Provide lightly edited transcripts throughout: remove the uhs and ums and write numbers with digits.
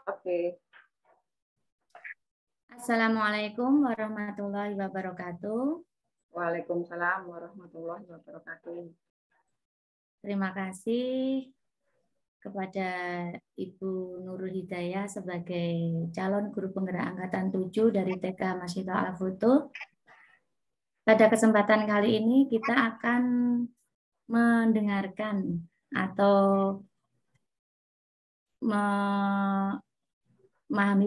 Oke. Assalamualaikum warahmatullahi wabarakatuh. Waalaikumsalam warahmatullahi wabarakatuh. Terima kasih kepada Ibu Nurul Hidayah sebagai calon guru penggerak angkatan 7 dari TK Masyitah Al-Futuh. Pada kesempatan kali ini kita akan mendengarkan atau memahami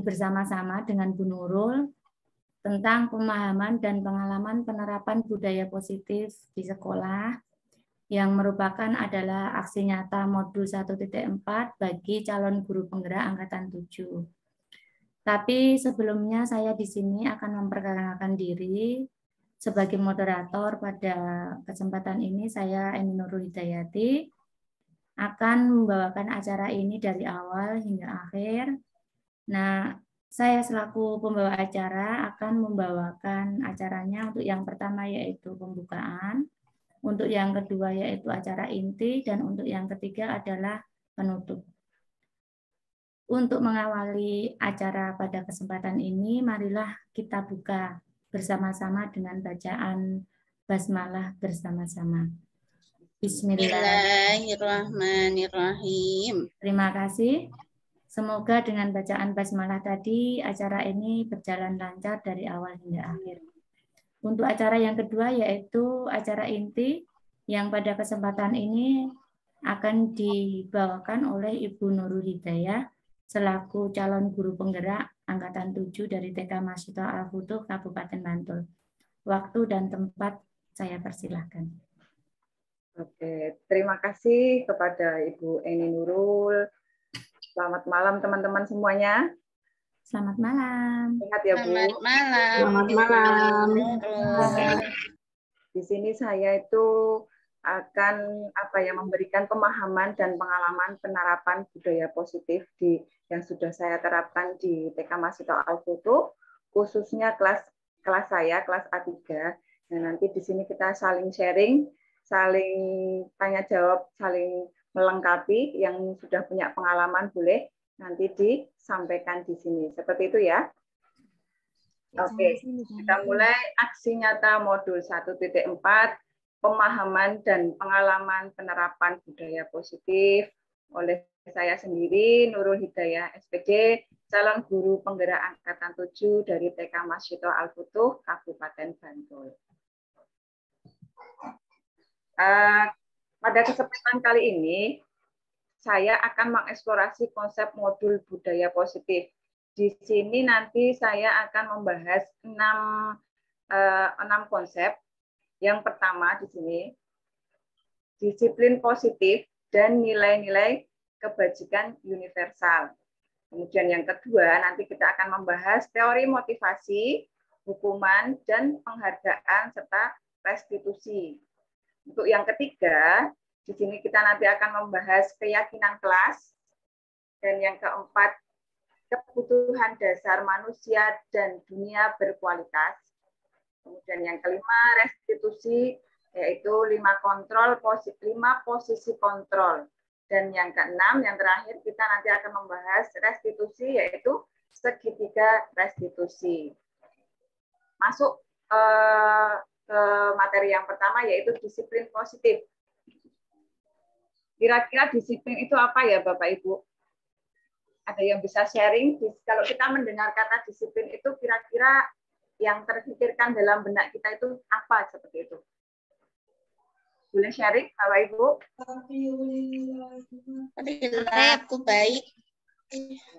bersama-sama dengan Bu Nurul tentang pemahaman dan pengalaman penerapan budaya positif di sekolah yang merupakan adalah aksi nyata modul 1.4 bagi calon guru penggerak angkatan 7. Tapi sebelumnya saya di sini akan memperkenalkan diri sebagai moderator pada kesempatan ini. Saya Eni Nurul Hidayati akan membawakan acara ini dari awal hingga akhir. Nah, saya selaku pembawa acara akan membawakan acaranya untuk yang pertama yaitu pembukaan, untuk yang kedua yaitu acara inti, dan untuk yang ketiga adalah penutup. Untuk mengawali acara pada kesempatan ini, marilah kita buka bersama-sama dengan bacaan basmalah bersama-sama. Bismillahirrahmanirrahim. Terima kasih. Semoga dengan bacaan basmalah tadi acara ini berjalan lancar dari awal hingga akhir. Untuk acara yang kedua yaitu acara inti yang pada kesempatan ini akan dibawakan oleh Ibu Nurul Hidayah selaku calon guru penggerak angkatan 7 dari TK Masyitah Al-Futuh Kabupaten Bantul. Waktu dan tempat saya persilahkan. Oke, terima kasih kepada Ibu Eni Nurul. Selamat malam teman-teman semuanya. Selamat malam. Sehat ya Bu. Selamat malam. Selamat malam. Di sini saya itu akan memberikan pemahaman dan pengalaman penerapan budaya positif yang sudah saya terapkan di TK Masyitah Al-Futuh, khususnya kelas saya kelas A3. Nah, nanti di sini kita saling sharing, saling tanya jawab, saling melengkapi. Yang sudah punya pengalaman boleh nanti disampaikan di sini. Seperti itu ya. Oke, kita mulai aksi nyata modul 1.4, pemahaman dan pengalaman penerapan budaya positif oleh saya sendiri, Nurul Hidayah SPD, calon guru penggerak angkatan 7 dari TK Masyitah Al-Futuh, Kabupaten Bantul. Pada kesempatan kali ini, saya akan mengeksplorasi konsep modul budaya positif. Di sini nanti saya akan membahas 6 konsep. Yang pertama di sini, disiplin positif dan nilai-nilai kebajikan universal. Kemudian yang kedua, nanti kita akan membahas teori motivasi, hukuman, dan penghargaan, serta restitusi. Untuk yang ketiga, di sini kita nanti akan membahas keyakinan kelas. Dan yang keempat, kebutuhan dasar manusia dan dunia berkualitas. Kemudian yang kelima, restitusi, yaitu 5 posisi kontrol. Dan yang keenam, yang terakhir, kita nanti akan membahas restitusi, yaitu segitiga restitusi. Masuk ke materi yang pertama, yaitu disiplin positif. Kira-kira disiplin itu apa ya, Bapak Ibu? Ada yang bisa sharing? Kalau kita mendengar kata disiplin itu, kira-kira yang terpikirkan dalam benak kita itu apa seperti itu? Boleh sharing, Bapak Ibu? Aku baik.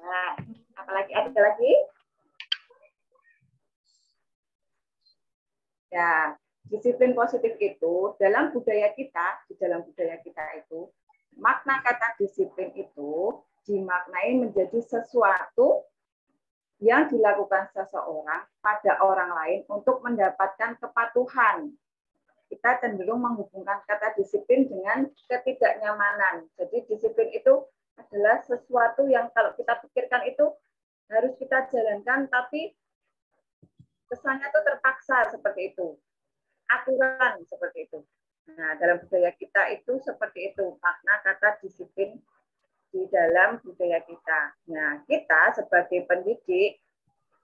Nah, apalagi ada lagi? Ya, disiplin positif itu dalam budaya kita, di dalam budaya kita itu, makna kata disiplin itu dimaknai menjadi sesuatu yang dilakukan seseorang pada orang lain untuk mendapatkan kepatuhan. Kita cenderung menghubungkan kata disiplin dengan ketidaknyamanan. Jadi disiplin itu adalah sesuatu yang kalau kita pikirkan itu harus kita jalankan, tapi kesannya itu terpaksa seperti itu. Aturan seperti itu. Nah, dalam budaya kita itu seperti itu makna kata disiplin di dalam budaya kita. Nah, kita sebagai pendidik,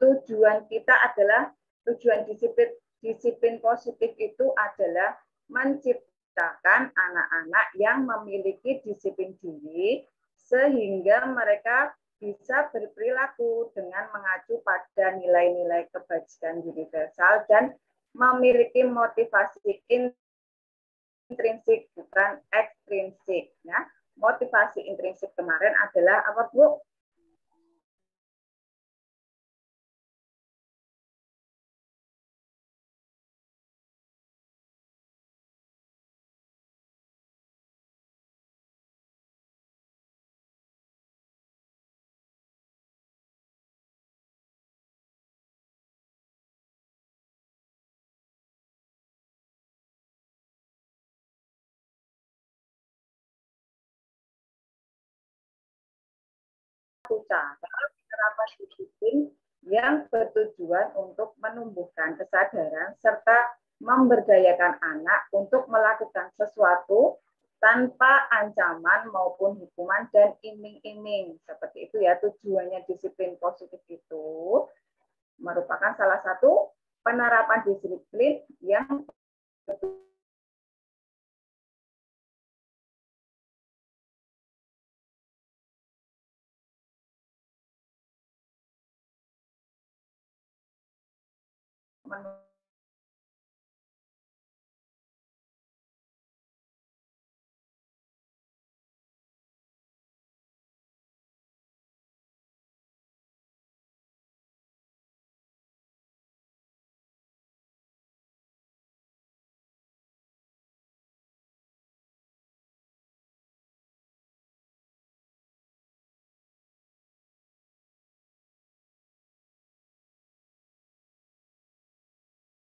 tujuan kita adalah, tujuan disiplin positif itu adalah menciptakan anak-anak yang memiliki disiplin diri sehingga mereka bisa berperilaku dengan mengacu pada nilai-nilai kebajikan universal dan memiliki motivasi intrinsik bukan ekstrinsik. Ya. Motivasi intrinsik kemarin adalah apa, Bu? Cara penerapan disiplin yang bertujuan untuk menumbuhkan kesadaran serta memberdayakan anak untuk melakukan sesuatu tanpa ancaman maupun hukuman dan iming-iming. Seperti itu ya, tujuannya disiplin positif itu merupakan salah satu penerapan disiplin yang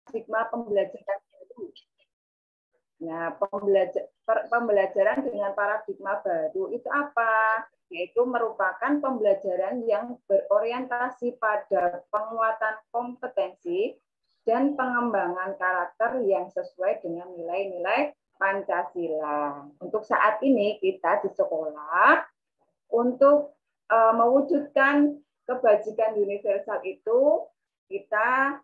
paradigma pembelajaran baru. Nah, pembelajaran dengan paradigma baru itu apa? Yaitu merupakan pembelajaran yang berorientasi pada penguatan kompetensi dan pengembangan karakter yang sesuai dengan nilai-nilai Pancasila. Untuk saat ini kita di sekolah untuk mewujudkan kebajikan universal itu kita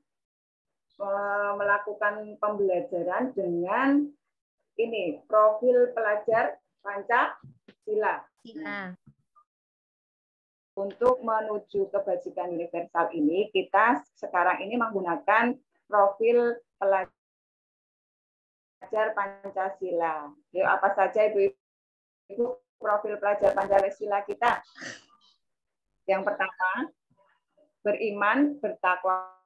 melakukan pembelajaran dengan ini profil pelajar Pancasila. Untuk menuju kebajikan universal ini kita sekarang ini menggunakan profil pelajar Pancasila. Yuk, apa saja Ibu profil pelajar Pancasila kita? Yang pertama, beriman, bertakwa,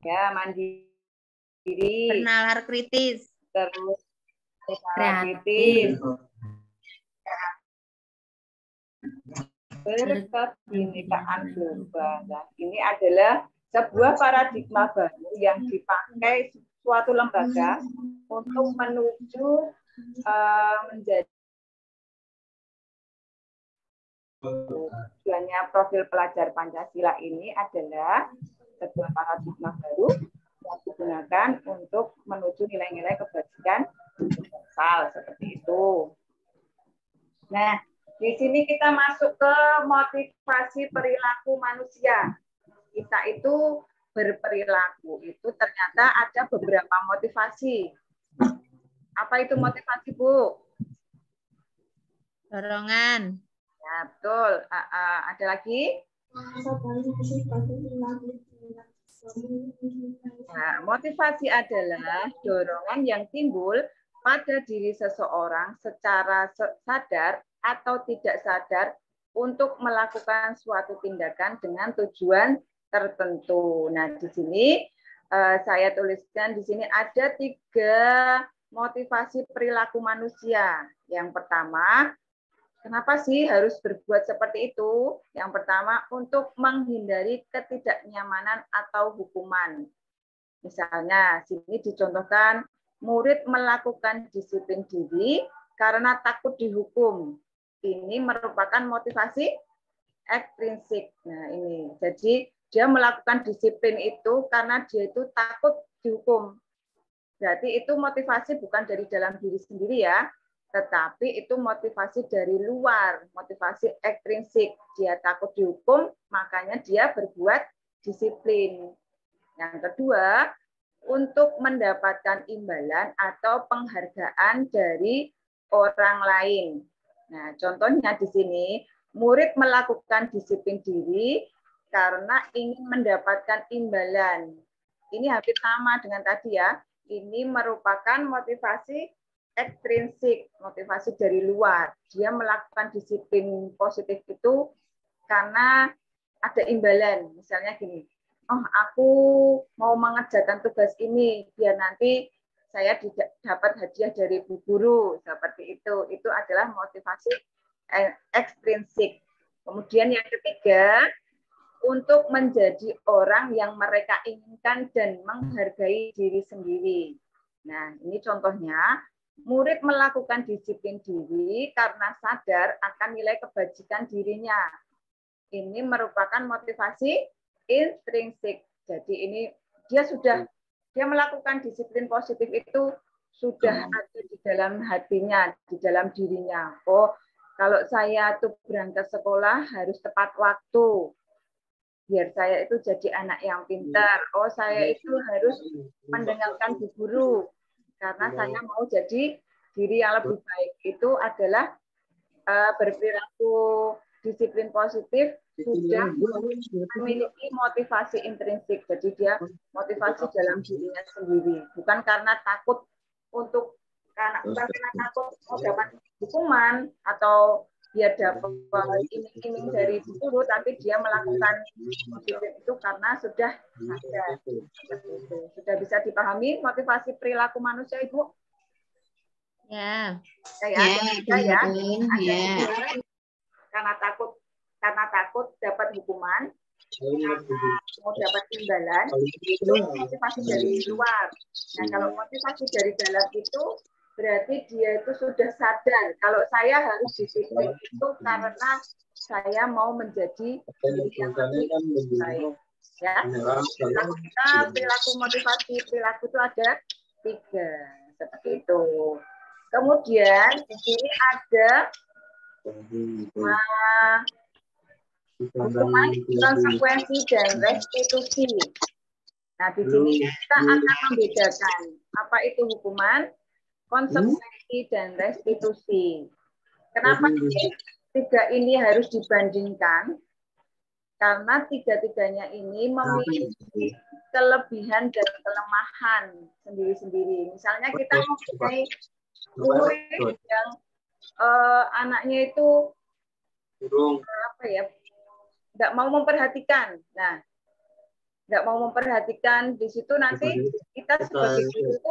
ya, mandiri, bernalar kritis, terus kritis, berkebinekaan global. Nah, ini adalah sebuah paradigma baru yang dipakai suatu lembaga untuk menuju menjadi tujuannya profil pelajar Pancasila ini adalah sebuah paradigma baru yang digunakan untuk menuju nilai-nilai kebajikan universal seperti itu. Nah, di sini kita masuk ke motivasi perilaku manusia. Kita itu berperilaku itu ternyata ada beberapa motivasi. Apa itu motivasi, Bu? dorongan. Ya, betul. Ada lagi? Nah, motivasi adalah dorongan yang timbul pada diri seseorang secara sadar atau tidak sadar untuk melakukan suatu tindakan dengan tujuan tertentu. Nah, di sini saya tuliskan di sini ada 3 motivasi perilaku manusia. Yang pertama, kenapa sih harus berbuat seperti itu? Yang pertama, untuk menghindari ketidaknyamanan atau hukuman. Misalnya, sini dicontohkan, murid melakukan disiplin diri karena takut dihukum. Ini merupakan motivasi ekstrinsik. Nah, ini. Jadi, dia melakukan disiplin itu karena dia itu takut dihukum. Berarti itu motivasi bukan dari dalam diri sendiri ya, tetapi itu motivasi dari luar, motivasi ekstrinsik. Dia takut dihukum, makanya dia berbuat disiplin. Yang kedua, untuk mendapatkan imbalan atau penghargaan dari orang lain. Nah, contohnya di sini, murid melakukan disiplin diri karena ingin mendapatkan imbalan. Ini hampir sama dengan tadi ya. Ini merupakan motivasi ekstrinsik, motivasi dari luar. Dia melakukan disiplin positif itu karena ada imbalan. Misalnya gini, oh aku mau mengerjakan tugas ini biar nanti saya dapat hadiah dari bu guru, seperti itu. Itu adalah motivasi ekstrinsik. Kemudian yang ketiga, untuk menjadi orang yang mereka inginkan dan menghargai diri sendiri. Nah, ini contohnya, murid melakukan disiplin diri karena sadar akan nilai kebajikan dirinya. Ini merupakan motivasi intrinsik. Jadi ini dia melakukan disiplin positif itu sudah ada di dalam hatinya, di dalam dirinya. Oh, kalau saya tuh berangkat sekolah harus tepat waktu. Biar saya itu jadi anak yang pintar. Oh, saya itu harus mendengarkan bu guru karena saya mau jadi diri yang lebih baik. Itu adalah berperilaku disiplin positif sudah memiliki motivasi intrinsik. Jadi dia motivasi dalam dirinya sendiri, bukan karena takut karena takut mau dapat hukuman atau dia dapat iming-iming dari guru, tapi dia melakukan disiplin itu karena sudah sadar. Sudah bisa dipahami motivasi perilaku manusia, Ibu? Ya. Karena takut dapat hukuman, mau dapat imbalan, itu motivasi dari luar. Nah, kalau motivasi dari dalam itu berarti dia itu sudah sadar kalau saya harus disiplin itu karena saya mau menjadi diri yang lebih baik. Ya, kita perilaku motivasi perilaku itu ada 3 seperti itu. Kemudian di sini ada hukuman, konsekuensi, dan restitusi. Nah, di sini kita akan membedakan apa itu hukuman, konsekuensi, dan restitusi. Kenapa 3 ini harus dibandingkan? Karena 3-tiganya ini memiliki kelebihan dan kelemahan sendiri-sendiri. Misalnya kita mempunyai murid yang anaknya itu nggak mau memperhatikan. Nah, nggak mau memperhatikan di situ nanti kita sebagai guru itu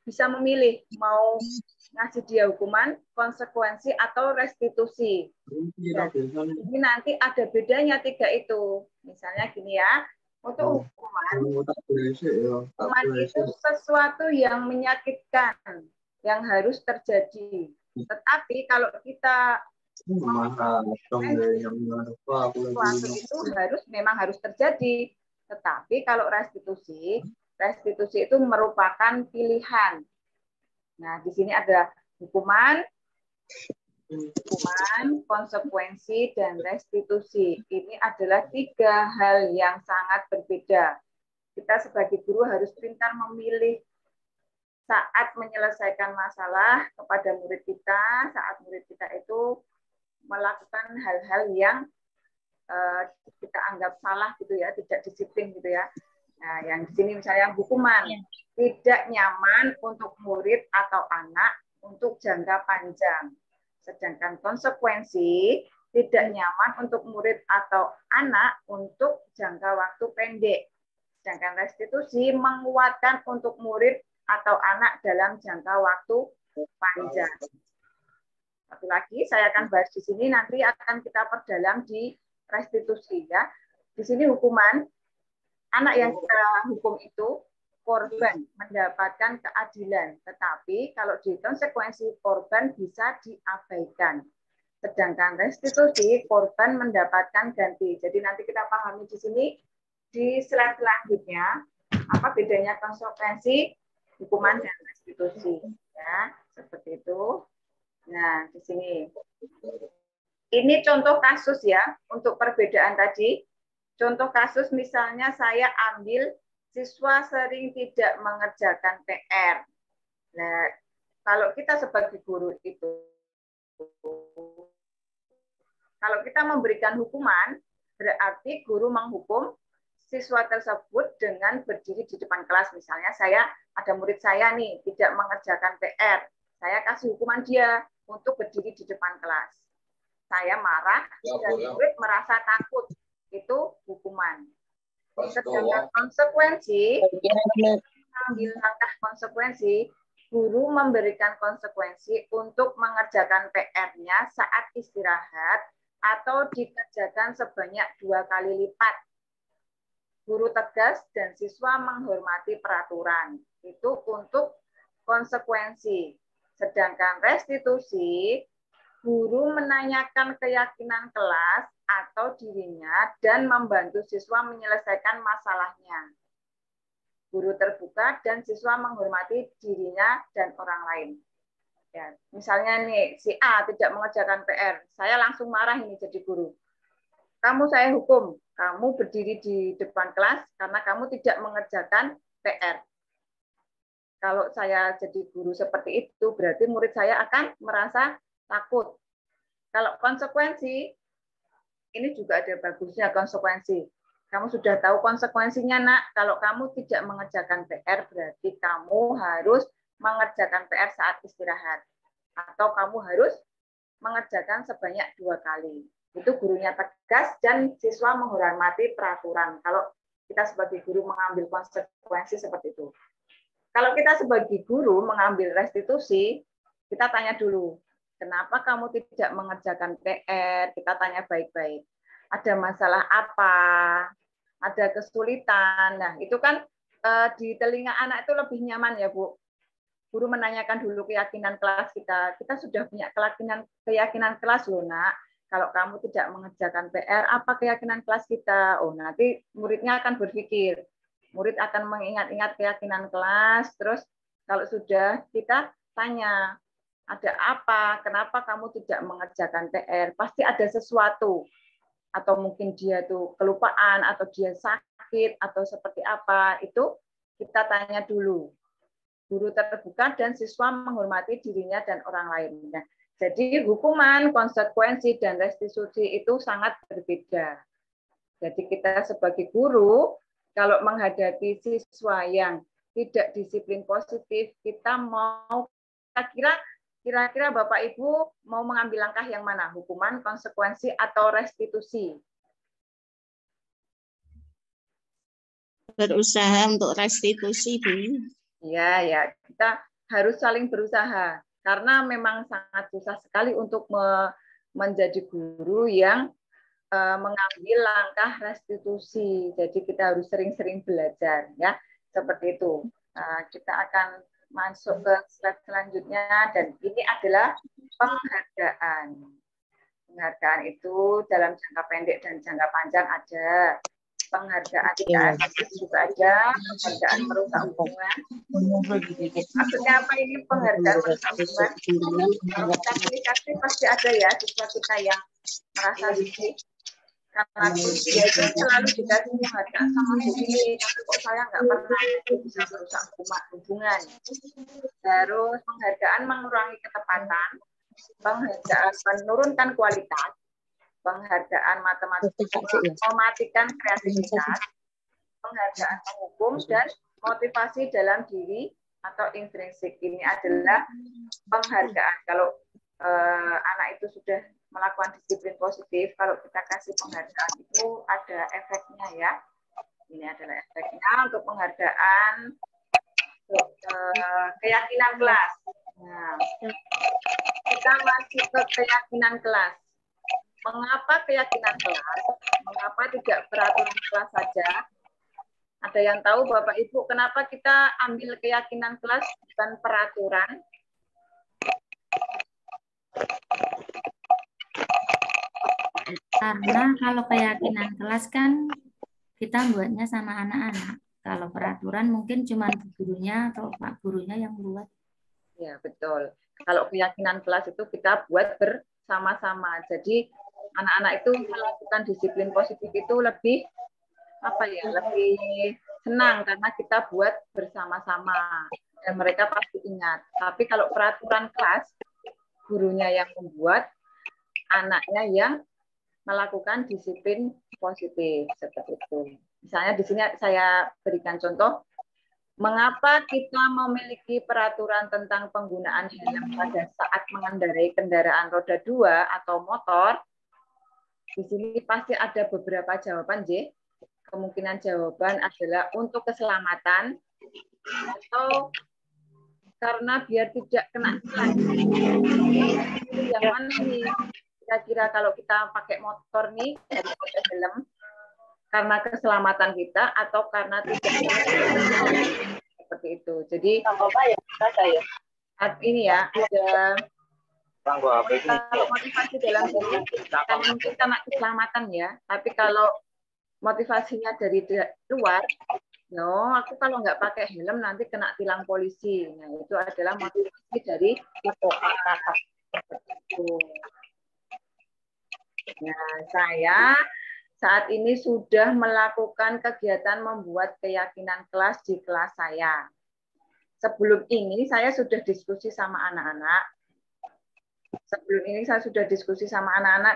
bisa memilih mau ngasih dia hukuman, konsekuensi, atau restitusi. Nah, ini nanti ada bedanya 3 itu. Misalnya gini ya, untuk hukuman itu sesuatu yang menyakitkan, yang harus terjadi. Tetapi kalau kita sesuatu itu memang harus terjadi. Tetapi kalau restitusi itu merupakan pilihan. Nah, di sini ada hukuman, konsekuensi, dan restitusi. Ini adalah 3 hal yang sangat berbeda. Kita sebagai guru harus pintar memilih saat menyelesaikan masalah kepada murid kita, saat murid kita itu melakukan hal-hal yang kita anggap salah gitu ya, tidak disiplin gitu ya. Nah, yang di sini misalnya hukuman tidak nyaman untuk murid atau anak untuk jangka panjang. Sedangkan konsekuensi tidak nyaman untuk murid atau anak untuk jangka waktu pendek. Sedangkan restitusi menguatkan untuk murid atau anak dalam jangka waktu panjang. Satu lagi saya akan bahas di sini, nanti akan kita perdalam di restitusi ya. Di sini hukuman, anak yang kita hukum itu korban mendapatkan keadilan, tetapi kalau di konsekuensi korban bisa diabaikan. Sedangkan restitusi korban mendapatkan ganti. Jadi nanti kita pahami di sini di slide selanjutnya apa bedanya konsekuensi, hukuman, dan restitusi ya, seperti itu. Nah, di sini. Ini contoh kasus ya, untuk perbedaan tadi. Contoh kasus misalnya saya ambil siswa sering tidak mengerjakan PR. Nah, kalau kita sebagai guru itu, kalau kita memberikan hukuman, berarti guru menghukum siswa tersebut dengan berdiri di depan kelas. Misalnya ada murid saya nih tidak mengerjakan PR. Saya kasih hukuman dia untuk berdiri di depan kelas. Saya marah dan murid merasa takut. Itu hukuman. Sedangkan konsekuensi, ambil langkah konsekuensi, guru memberikan konsekuensi untuk mengerjakan PR-nya saat istirahat atau dikerjakan sebanyak 2 kali lipat. Guru tegas dan siswa menghormati peraturan. Itu untuk konsekuensi. Sedangkan restitusi, guru menanyakan keyakinan kelas atau dirinya dan membantu siswa menyelesaikan masalahnya. Guru terbuka dan siswa menghormati dirinya dan orang lain. Ya, misalnya nih, si A tidak mengerjakan PR, saya langsung marah ini jadi guru. Kamu saya hukum, kamu berdiri di depan kelas karena kamu tidak mengerjakan PR. Kalau saya jadi guru seperti itu, berarti murid saya akan merasa takut. Kalau konsekuensi, ini juga ada bagusnya konsekuensi. Kamu sudah tahu konsekuensinya, nak. Kalau kamu tidak mengerjakan PR, berarti kamu harus mengerjakan PR saat istirahat. Atau kamu harus mengerjakan sebanyak 2 kali. Itu gurunya tegas dan siswa menghormati peraturan. Kalau kita sebagai guru mengambil konsekuensi seperti itu. Kalau kita sebagai guru mengambil restitusi, kita tanya dulu, kenapa kamu tidak mengerjakan PR? Kita tanya baik-baik. Ada masalah apa? Ada kesulitan. Nah, itu kan di telinga anak itu lebih nyaman ya, Bu. Guru menanyakan dulu keyakinan kelas kita. Kita sudah punya keyakinan kelas loh, nak. Kalau kamu tidak mengerjakan PR, apa keyakinan kelas kita? Oh, nanti muridnya akan berpikir. Murid akan mengingat-ingat keyakinan kelas. Terus kalau sudah kita tanya, ada apa? Kenapa kamu tidak mengerjakan PR? Pasti ada sesuatu. Atau mungkin dia tuh kelupaan, atau dia sakit, atau seperti apa. Itu kita tanya dulu. Guru terbuka dan siswa menghormati dirinya dan orang lainnya. Jadi hukuman, konsekuensi, dan restitusi itu sangat berbeda. Jadi kita sebagai guru, kalau menghadapi siswa yang tidak disiplin positif, kita mau kira-kira Bapak Ibu mau mengambil langkah yang mana? Hukuman, konsekuensi, atau restitusi? Berusaha untuk restitusi, Bu. Ya, kita harus saling berusaha. Karena memang sangat susah sekali untuk menjadi guru yang mengambil langkah restitusi. Jadi kita harus sering-sering belajar, ya, seperti itu. Kita akan masuk ke slide selanjutnya, dan ini adalah penghargaan. Penghargaan itu dalam jangka pendek dan jangka panjang ada. Penghargaan tidak efektif juga ada, penghargaan merusak hubungan. Maksudnya apa ini penghargaan merusak hubungan? Kalau kita pilih kasih pasti ada ya siswa kita yang merasa sedih karena dia itu selalu dikasih penghargaan sama guru, tapi kok saya nggak pernah bisa merusak hubungan. Terus penghargaan mengurangi ketepatan, penghargaan menurunkan kualitas, penghargaan matematika mematikan kreativitas, penghargaan menghukum, dan motivasi dalam diri atau intrinsik. Ini adalah penghargaan. Kalau anak itu sudah melakukan disiplin positif, kalau kita kasih penghargaan itu ada efeknya ya. Ini adalah efeknya untuk penghargaan untuk keyakinan kelas. Nah, kita masih ke keyakinan kelas. Mengapa keyakinan kelas? Mengapa tidak peraturan kelas saja? Ada yang tahu Bapak Ibu kenapa kita ambil keyakinan kelas bukan peraturan? Karena kalau keyakinan kelas kan kita buatnya sama anak-anak. Kalau peraturan mungkin cuma gurunya atau Pak gurunya yang buat. Ya, betul. Kalau keyakinan kelas itu kita buat bersama-sama. Jadi anak-anak itu melakukan disiplin positif itu lebih lebih senang karena kita buat bersama-sama dan mereka pasti ingat. Tapi kalau peraturan kelas, gurunya yang membuat, anaknya yang melakukan disiplin positif seperti itu. Misalnya di sini saya berikan contoh, mengapa kita memiliki peraturan tentang penggunaan helm pada saat mengendarai kendaraan roda 2 atau motor? Di sini pasti ada beberapa jawaban, J. Kemungkinan jawaban adalah untuk keselamatan atau karena biar tidak kena tilang. Yang mana nih? Kira-kira kalau kita pakai motor nih, harus pakai helm, karena keselamatan kita atau karena tidak seperti itu. Jadi ini ya ada kalau motivasi dalam diri mungkin karena keselamatan ya, tapi kalau motivasinya dari luar, no, aku kalau nggak pakai helm nanti kena tilang polisi. Nah, itu adalah motivasi dari kakak. Nah, saya saat ini sudah melakukan kegiatan membuat keyakinan kelas di kelas saya. Sebelum ini saya sudah diskusi sama anak-anak.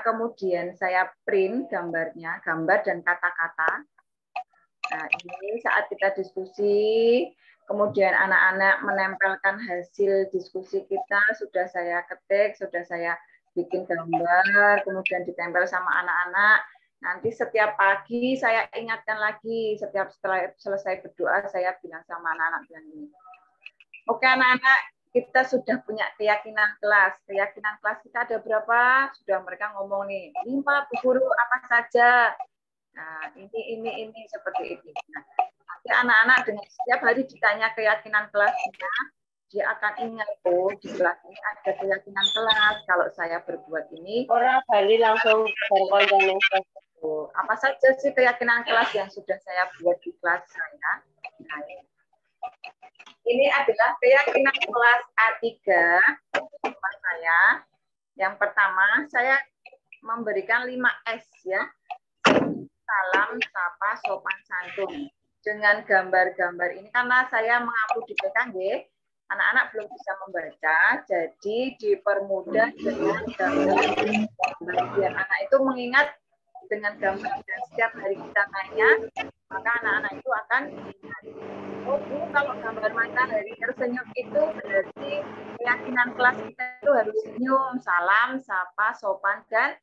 Kemudian saya print gambarnya, gambar dan kata-kata. Nah, ini saat kita diskusi, kemudian anak-anak menempelkan hasil diskusi kita, sudah saya ketik, sudah saya bikin gambar, kemudian ditempel sama anak-anak. Nanti setiap pagi saya ingatkan lagi, setiap setelah selesai berdoa, saya bilang sama anak-anak bilang ini. Oke anak-anak, kita sudah punya keyakinan kelas. Keyakinan kelas kita ada berapa? Sudah mereka ngomong nih, 5 Bu Guru apa saja. Nah, ini seperti itu. Nah, nanti anak-anak dengan setiap hari ditanya keyakinan kelasnya, dia akan ingat, oh di kelas ini ada keyakinan kelas. Kalau saya berbuat ini, orang Bali langsung berkonten. apa saja sih keyakinan kelas yang sudah saya buat di kelas saya? Nah, ini adalah keyakinan kelas A3 tempat saya. Yang pertama, saya memberikan 5S ya. Salam, sapa, sopan, santun. Dengan gambar-gambar ini, karena saya mengupload di PKG, anak-anak belum bisa membaca, jadi dipermudah dengan gambar. Biar anak itu mengingat dengan gambar, dan setiap hari kita tanya, maka anak-anak itu akan ingat. Oh Bu, kalau gambar matahari tersenyum itu berarti keyakinan kelas kita itu harus senyum, salam, sapa, sopan, dan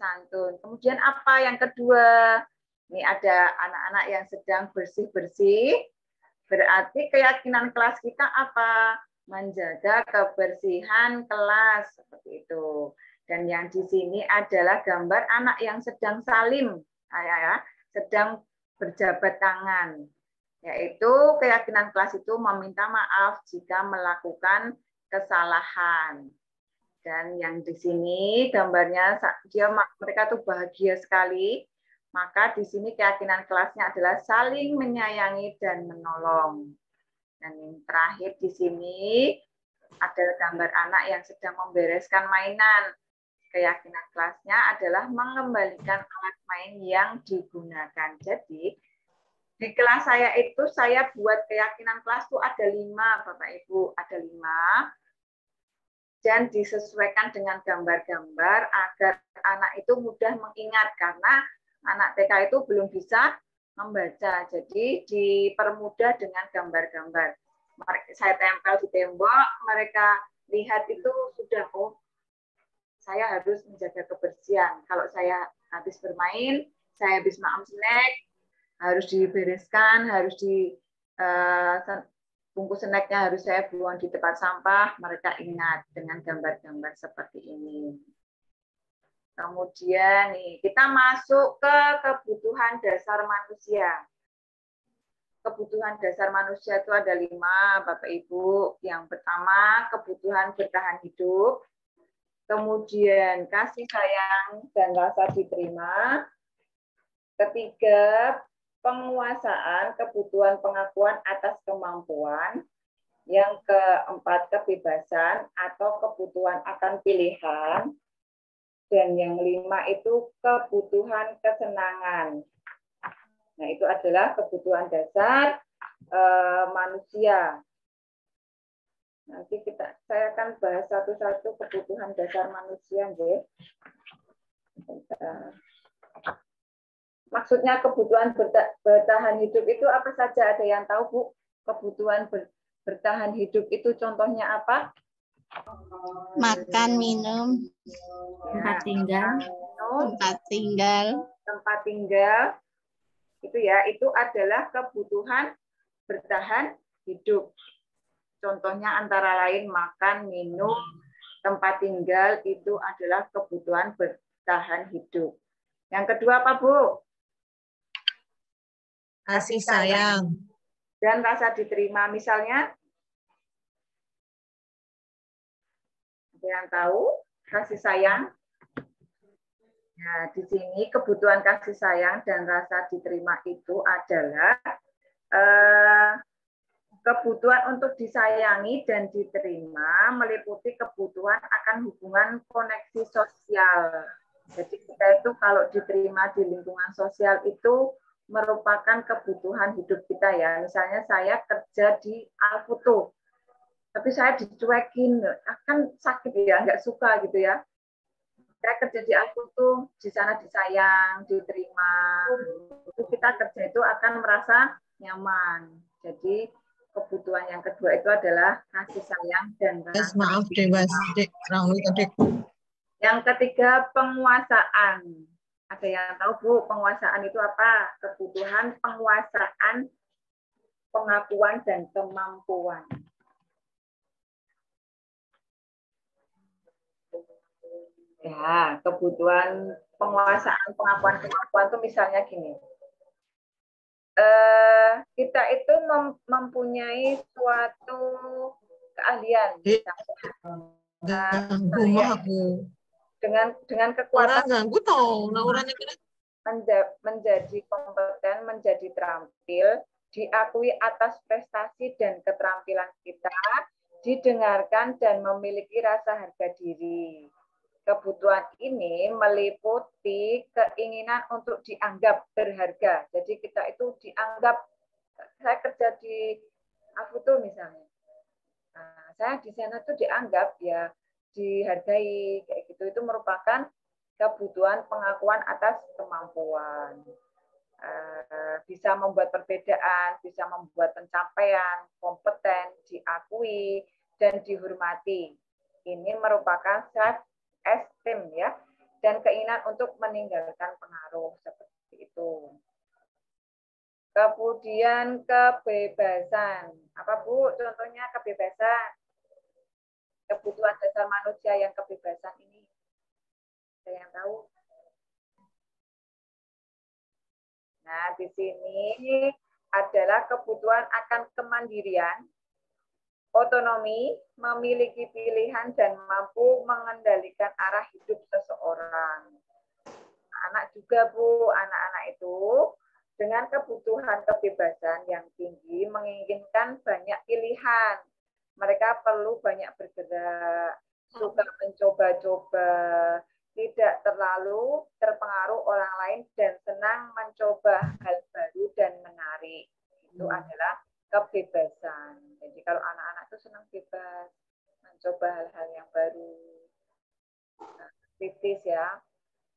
santun. Kemudian apa yang kedua? Ini ada anak-anak yang sedang bersih-bersih. Berarti keyakinan kelas kita apa? Menjaga kebersihan kelas. Seperti itu. Dan yang di sini adalah gambar anak yang sedang salim. Sedang berjabat tangan. Yaitu keyakinan kelas itu meminta maaf jika melakukan kesalahan. Dan yang di sini gambarnya mereka tuh bahagia sekali. Maka di sini keyakinan kelasnya adalah saling menyayangi dan menolong. Dan yang terakhir di sini ada gambar anak yang sedang membereskan mainan. Keyakinan kelasnya adalah mengembalikan alat main yang digunakan. Jadi di kelas saya itu saya buat keyakinan kelas itu ada 5, Bapak Ibu, ada 5. Dan disesuaikan dengan gambar-gambar agar anak itu mudah mengingat karena anak TK itu belum bisa membaca. Jadi dipermudah dengan gambar-gambar. Saya tempel di tembok, mereka lihat itu sudah, oh saya harus menjaga kebersihan. Kalau saya habis bermain, saya habis makan snack, harus dibereskan, harus bungkus snacknya harus saya buang di tempat sampah, mereka ingat dengan gambar-gambar seperti ini. Kemudian nih, kita masuk ke kebutuhan dasar manusia. Kebutuhan dasar manusia itu ada 5, Bapak Ibu. Yang pertama, kebutuhan bertahan hidup. Kemudian, kasih sayang dan rasa diterima. Ketiga, penguasaan kebutuhan pengakuan atas kemampuan. Yang keempat, kebebasan atau kebutuhan akan pilihan. Dan yang 5 itu kebutuhan kesenangan. Nah, itu adalah kebutuhan dasar manusia. Nanti saya akan bahas satu-satu kebutuhan dasar manusia, nggih. Maksudnya kebutuhan bertahan hidup itu apa saja? Ada yang tahu, Bu? Kebutuhan bertahan hidup itu contohnya apa? Makan, minum, Tempat tinggal. Tempat tinggal. Itu ya, itu adalah kebutuhan bertahan hidup. Contohnya antara lain makan, minum, tempat tinggal itu adalah kebutuhan bertahan hidup. Yang kedua apa, Bu? Kasih sayang. Dan rasa diterima. Misalnya, ada yang tahu kasih sayang? Nah, di sini kebutuhan kasih sayang dan rasa diterima itu adalah kebutuhan untuk disayangi dan diterima meliputi kebutuhan akan hubungan koneksi sosial. Jadi kita itu kalau diterima di lingkungan sosial itu merupakan kebutuhan hidup kita ya. Misalnya saya kerja di Alfoto, tapi saya dicuekin, akan sakit ya, nggak suka gitu ya. Saya kerja di Alfoto, di sana disayang, diterima. Itu kita kerja itu akan merasa nyaman. Jadi kebutuhan yang kedua itu adalah kasih sayang dan rasa. Maaf deh, Mas. Dek, Yang ketiga, penguasaan. Ada yang tahu, Bu, penguasaan itu apa? Kebutuhan penguasaan, pengakuan, dan kemampuan. Ya, kebutuhan penguasaan, pengakuan, kemampuan itu misalnya gini. Kita itu mempunyai suatu keahlian. Dengan kekuatan menjadi kompeten, menjadi terampil, diakui atas prestasi dan keterampilan kita, didengarkan dan memiliki rasa harga diri. Kebutuhan ini meliputi keinginan untuk dianggap berharga. Jadi kita itu dianggap, saya kerja di Alfoto misalnya, nah, saya di sana tuh dianggap ya dihargai kayak gitu. Itu merupakan kebutuhan pengakuan atas kemampuan. Bisa membuat perbedaan, bisa membuat pencapaian, kompeten, diakui dan dihormati. Ini merupakan self-esteem ya, dan keinginan untuk meninggalkan pengaruh seperti itu. Kemudian kebebasan. Apa, Bu? Contohnya kebebasan. Kebutuhan dasar manusia yang kebebasan ini. Ada yang tahu? Nah, di sini adalah kebutuhan akan kemandirian, otonomi, memiliki pilihan, dan mampu mengendalikan arah hidup seseorang. Anak juga, Bu, anak-anak itu dengan kebutuhan kebebasan yang tinggi menginginkan banyak pilihan. Mereka perlu banyak bergerak, suka mencoba-coba, tidak terlalu terpengaruh orang lain, dan senang mencoba hal baru dan menarik. Itu adalah kebebasan. Jadi kalau anak-anak itu senang bebas, mencoba hal-hal yang baru, kritis ya,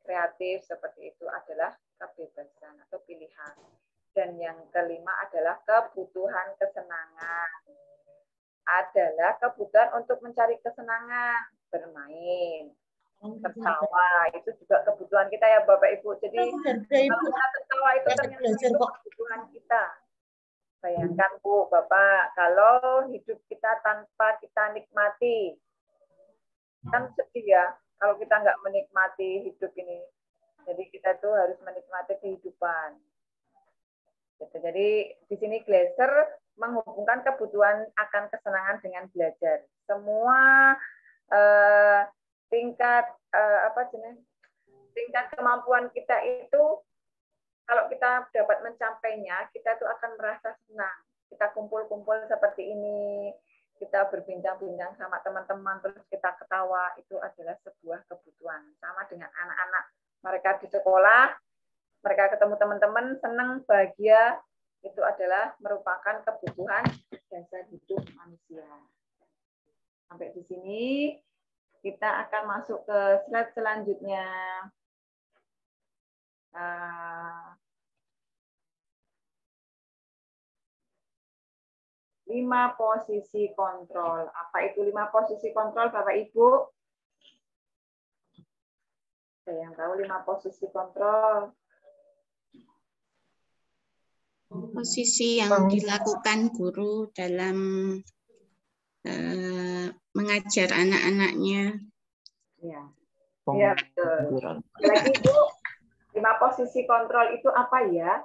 kreatif seperti itu adalah kebebasan atau pilihan. Dan yang kelima adalah kebutuhan kesenangan. Adalah kebutuhan untuk mencari kesenangan, bermain, tertawa, itu juga kebutuhan kita ya Bapak Ibu. Jadi kalau kita tertawa itu ternyata itu kebutuhan kita. Bayangkan Bu, Bapak, kalau hidup kita tanpa kita nikmati, kan sedih ya kalau kita nggak menikmati hidup ini. Jadi kita tuh harus menikmati kehidupan. Jadi di sini Gleiser menghubungkan kebutuhan akan kesenangan dengan belajar. Semua tingkat tingkat kemampuan kita itu kalau kita dapat mencapainya, kita tuh akan merasa senang. Kita kumpul-kumpul seperti ini, kita berbincang-bincang sama teman-teman, terus kita ketawa, itu adalah sebuah kebutuhan. Sama dengan anak-anak, mereka di sekolah, mereka ketemu teman-teman, senang, bahagia, itu adalah merupakan kebutuhan dasar hidup manusia. Sampai di sini, kita akan masuk ke slide selanjutnya. 5 posisi kontrol. Apa itu 5 posisi kontrol, Bapak Ibu? Ada yang tahu 5 posisi kontrol? Posisi yang dilakukan guru dalam mengajar anak-anaknya. Ya. Ya, betul. Lagi Bu, 5 posisi kontrol itu apa ya?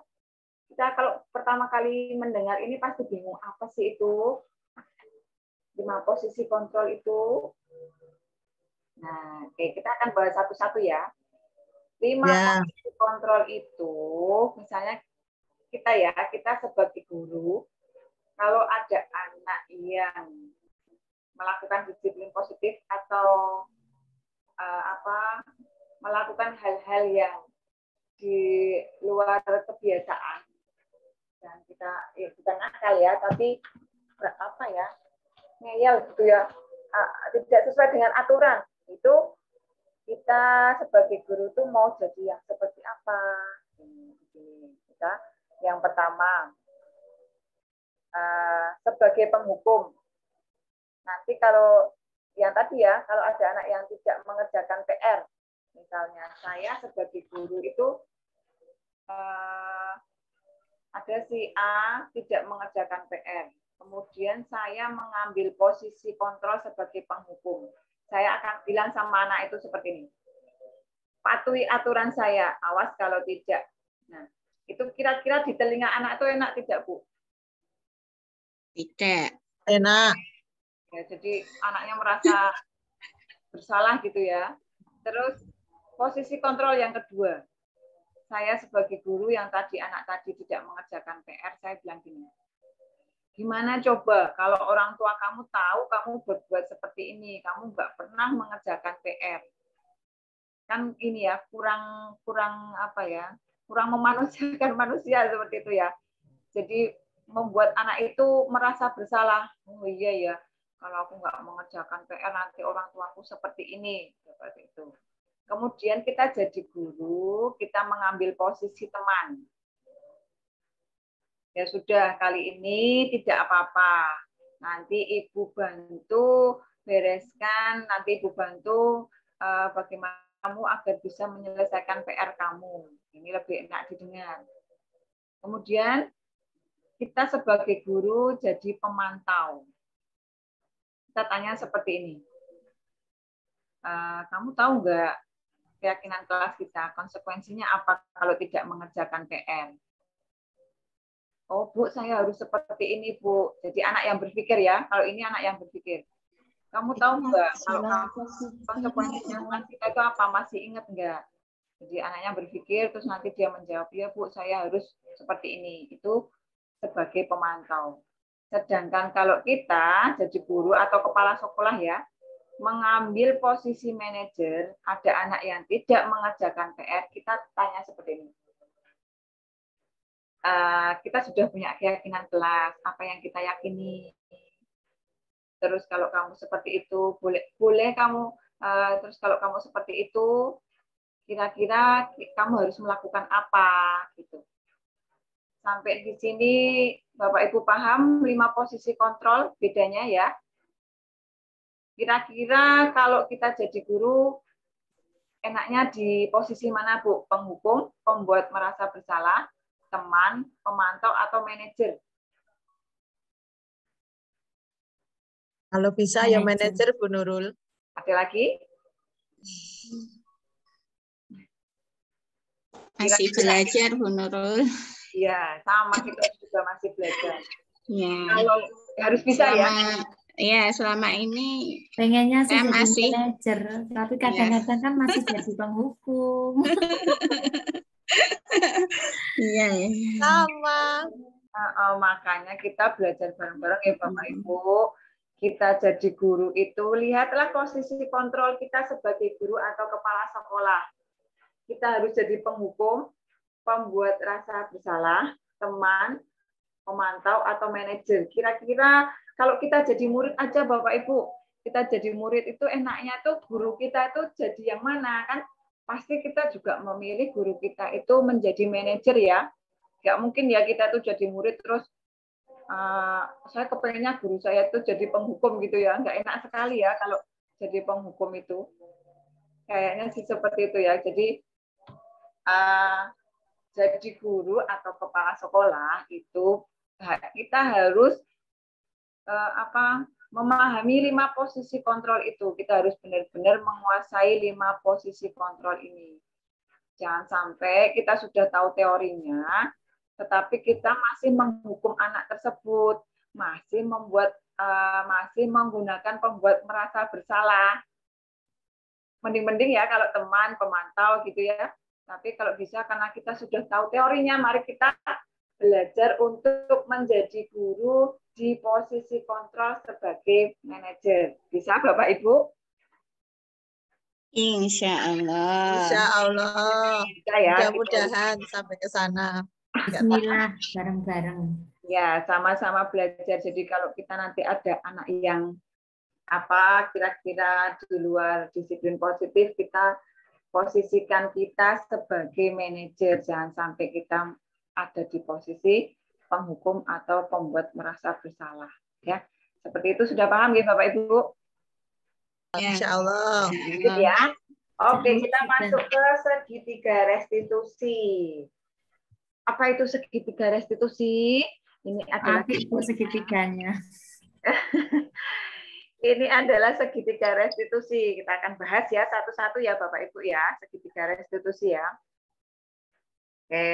Kita kalau pertama kali mendengar ini pasti bingung, apa sih itu? 5 posisi kontrol itu. Nah, oke, kita akan bahas satu-satu ya. 5 posisi kontrol itu, misalnya kita sebagai guru, kalau ada anak yang melakukan disiplin positif atau melakukan hal-hal yang di luar kebiasaan, dan kita bukan nakal ya, tapi ngeyel gitu ya, tidak sesuai dengan aturan, itu kita sebagai guru tuh mau jadi yang seperti apa? Kita yang pertama sebagai penghukum. Nanti kalau yang tadi ya, kalau ada anak yang tidak mengerjakan PR, misalnya saya sebagai guru itu ada si A tidak mengerjakan PR. Kemudian saya mengambil posisi kontrol sebagai penghukum. Saya akan bilang sama anak itu seperti ini. Patuhi aturan saya, awas kalau tidak. Nah, itu kira-kira di telinga anak itu enak tidak, Bu? Tidak. Enak. Ya, jadi anaknya merasa bersalah gitu ya. Terus posisi kontrol yang kedua. Saya sebagai guru yang anak tadi tidak mengerjakan PR, saya bilang gini, gimana coba kalau orang tua kamu tahu kamu berbuat seperti ini, kamu nggak pernah mengerjakan PR. Kan ini ya, kurang memanusiakan manusia seperti itu ya. Jadi membuat anak itu merasa bersalah. Oh iya ya, kalau aku nggak mengerjakan PR nanti orang tuaku seperti ini, seperti itu. Kemudian kita jadi guru, kita mengambil posisi teman. Ya sudah, kali ini tidak apa-apa. Nanti Ibu bantu bereskan, nanti Ibu bantu bagaimana kamu agar bisa menyelesaikan PR kamu. Ini lebih enak didengar. Kemudian kita sebagai guru jadi pemantau. Kita tanya seperti ini. Kamu tahu nggak keyakinan kelas kita, konsekuensinya apa kalau tidak mengerjakan PR? Oh Bu, saya harus seperti ini Bu. Jadi anak yang berpikir ya, kalau ini anak yang berpikir. Kamu tahu nggak kalau konsekuensinya kelas kita itu apa? Masih ingat nggak? Jadi anaknya berpikir, terus nanti dia menjawab, ya Bu, saya harus seperti ini. Itu sebagai pemantau. Sedangkan kalau kita jadi guru atau kepala sekolah ya, mengambil posisi manajer, ada anak yang tidak mengerjakan PR, kita tanya seperti ini. Kita sudah punya keyakinan kelas, apa yang kita yakini. Terus kalau kamu seperti itu, boleh kamu, terus kalau kamu seperti itu, kira-kira kamu harus melakukan apa, gitu. Sampai di sini, Bapak Ibu paham 5 posisi kontrol bedanya ya? Kira-kira kalau kita jadi guru, enaknya di posisi mana, Bu? Penghukum, pembuat merasa bersalah, teman, pemantau, atau manajer? Kalau bisa ya manajer, Bu Nurul. Ada lagi? Masih belajar, Bu Nurul. Iya, sama kita juga masih belajar. Ya. Kalau harus bisa ya. Ya, selama ini pengennya sih jadi masih manajer, tapi kadang-kadang kan masih jadi penghukum. Iya. Sama. Makanya kita belajar bareng-bareng ya Bapak Ibu. kita jadi guru itu, lihatlah posisi kontrol kita sebagai guru atau kepala sekolah. Kita harus jadi penghukum, pembuat rasa bersalah, teman, pemantau, atau manajer. Kira-kira kalau kita jadi murid aja Bapak Ibu, kita jadi murid itu enaknya tuh guru kita itu jadi yang mana kan? Pasti kita juga memilih guru kita itu menjadi manajer ya. Nggak mungkin ya kita tuh jadi murid terus saya kepengennya guru saya itu jadi penghukum gitu ya. Nggak enak sekali ya kalau jadi penghukum itu. Kayaknya sih seperti itu ya. Jadi guru atau kepala sekolah itu kita harus memahami 5 posisi kontrol itu. Kita harus benar-benar menguasai 5 posisi kontrol ini. Jangan sampai kita sudah tahu teorinya, tetapi kita masih menghukum anak tersebut, masih menggunakan pembuat merasa bersalah. Mending-mending ya kalau teman, pemantau gitu ya. Tapi kalau bisa karena kita sudah tahu teorinya, mari kita belajar untuk menjadi guru di posisi kontrol sebagai manajer. Bisa Bapak Ibu? Insya Allah. Insya Allah. Bisa ya. Mudah-mudahan sampai ke sana. Bismillah, bareng-bareng. Ya, sama-sama belajar. Jadi kalau kita nanti ada anak yang kira-kira di luar disiplin positif, kita posisikan kita sebagai manajer. Jangan sampai kita ada di posisi penghukum atau pembuat merasa bersalah. Ya, seperti itu sudah paham ya Bapak Ibu? Insya Allah. Gitu ya. Oke, kita masuk ke segitiga restitusi. Apa itu segitiga restitusi? Ini adalah segitiganya. Ini adalah segitiga restitusi. Kita akan bahas ya satu-satu ya Bapak Ibu ya, segitiga restitusi ya. Oke.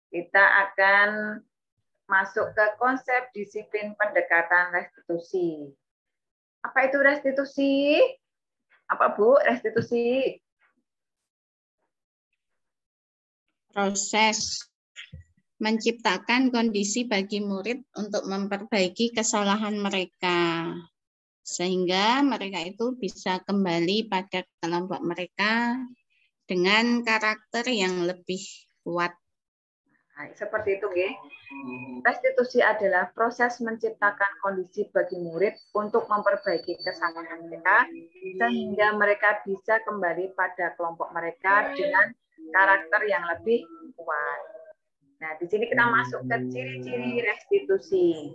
Kita akan masuk ke konsep disiplin pendekatan restitusi. Apa itu restitusi? Apa Bu, restitusi? Proses menciptakan kondisi bagi murid untuk memperbaiki kesalahan mereka. Sehingga mereka itu bisa kembali pada kelompok mereka dengan karakter yang lebih kuat. Nah, seperti itu, G. Restitusi adalah proses menciptakan kondisi bagi murid untuk memperbaiki kesalahan mereka sehingga mereka bisa kembali pada kelompok mereka dengan karakter yang lebih kuat. Nah, di sini kita masuk ke ciri-ciri restitusi.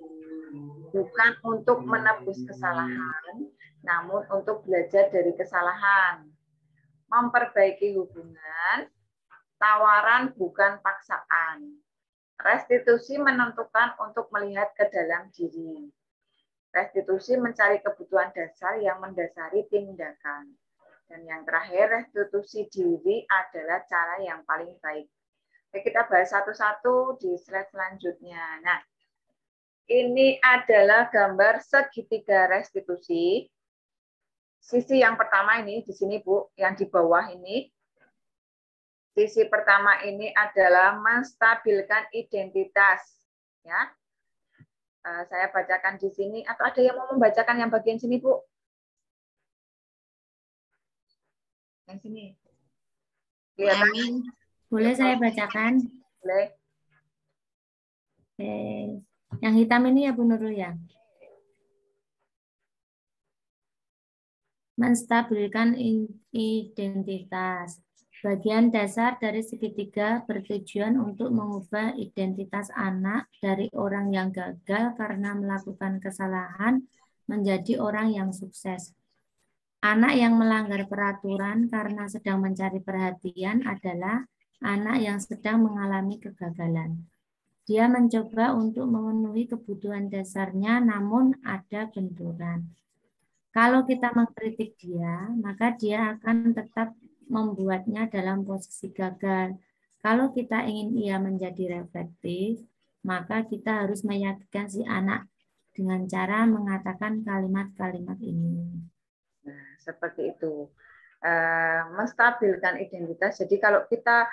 Bukan untuk menebus kesalahan, namun untuk belajar dari kesalahan. Memperbaiki hubungan, tawaran bukan paksaan. Restitusi menentukan untuk melihat ke dalam diri. Restitusi mencari kebutuhan dasar yang mendasari tindakan. Dan yang terakhir, restitusi diri adalah cara yang paling baik. Oke, kita bahas satu-satu di slide selanjutnya. Nah, ini adalah gambar segitiga restitusi. Sisi yang pertama ini di sini Bu, yang di bawah ini. Sisi pertama ini adalah menstabilkan identitas. Ya, saya bacakan di sini. Atau ada yang mau membacakan yang bagian sini, Bu? Yang sini. Amin. Boleh saya bacakan? Boleh. Oke. Yang hitam ini ya Bu Nurul ya. Menstabilkan identitas. Bagian dasar dari segitiga bertujuan untuk mengubah identitas anak dari orang yang gagal karena melakukan kesalahan menjadi orang yang sukses. Anak yang melanggar peraturan karena sedang mencari perhatian adalah anak yang sedang mengalami kegagalan. Dia mencoba untuk memenuhi kebutuhan dasarnya, namun ada benturan. Kalau kita mengkritik dia, maka dia akan tetap membuatnya dalam posisi gagal. Kalau kita ingin ia menjadi reflektif, maka kita harus meyakinkan si anak dengan cara mengatakan kalimat-kalimat ini. Nah, seperti itu. Menstabilkan identitas. Jadi kalau kita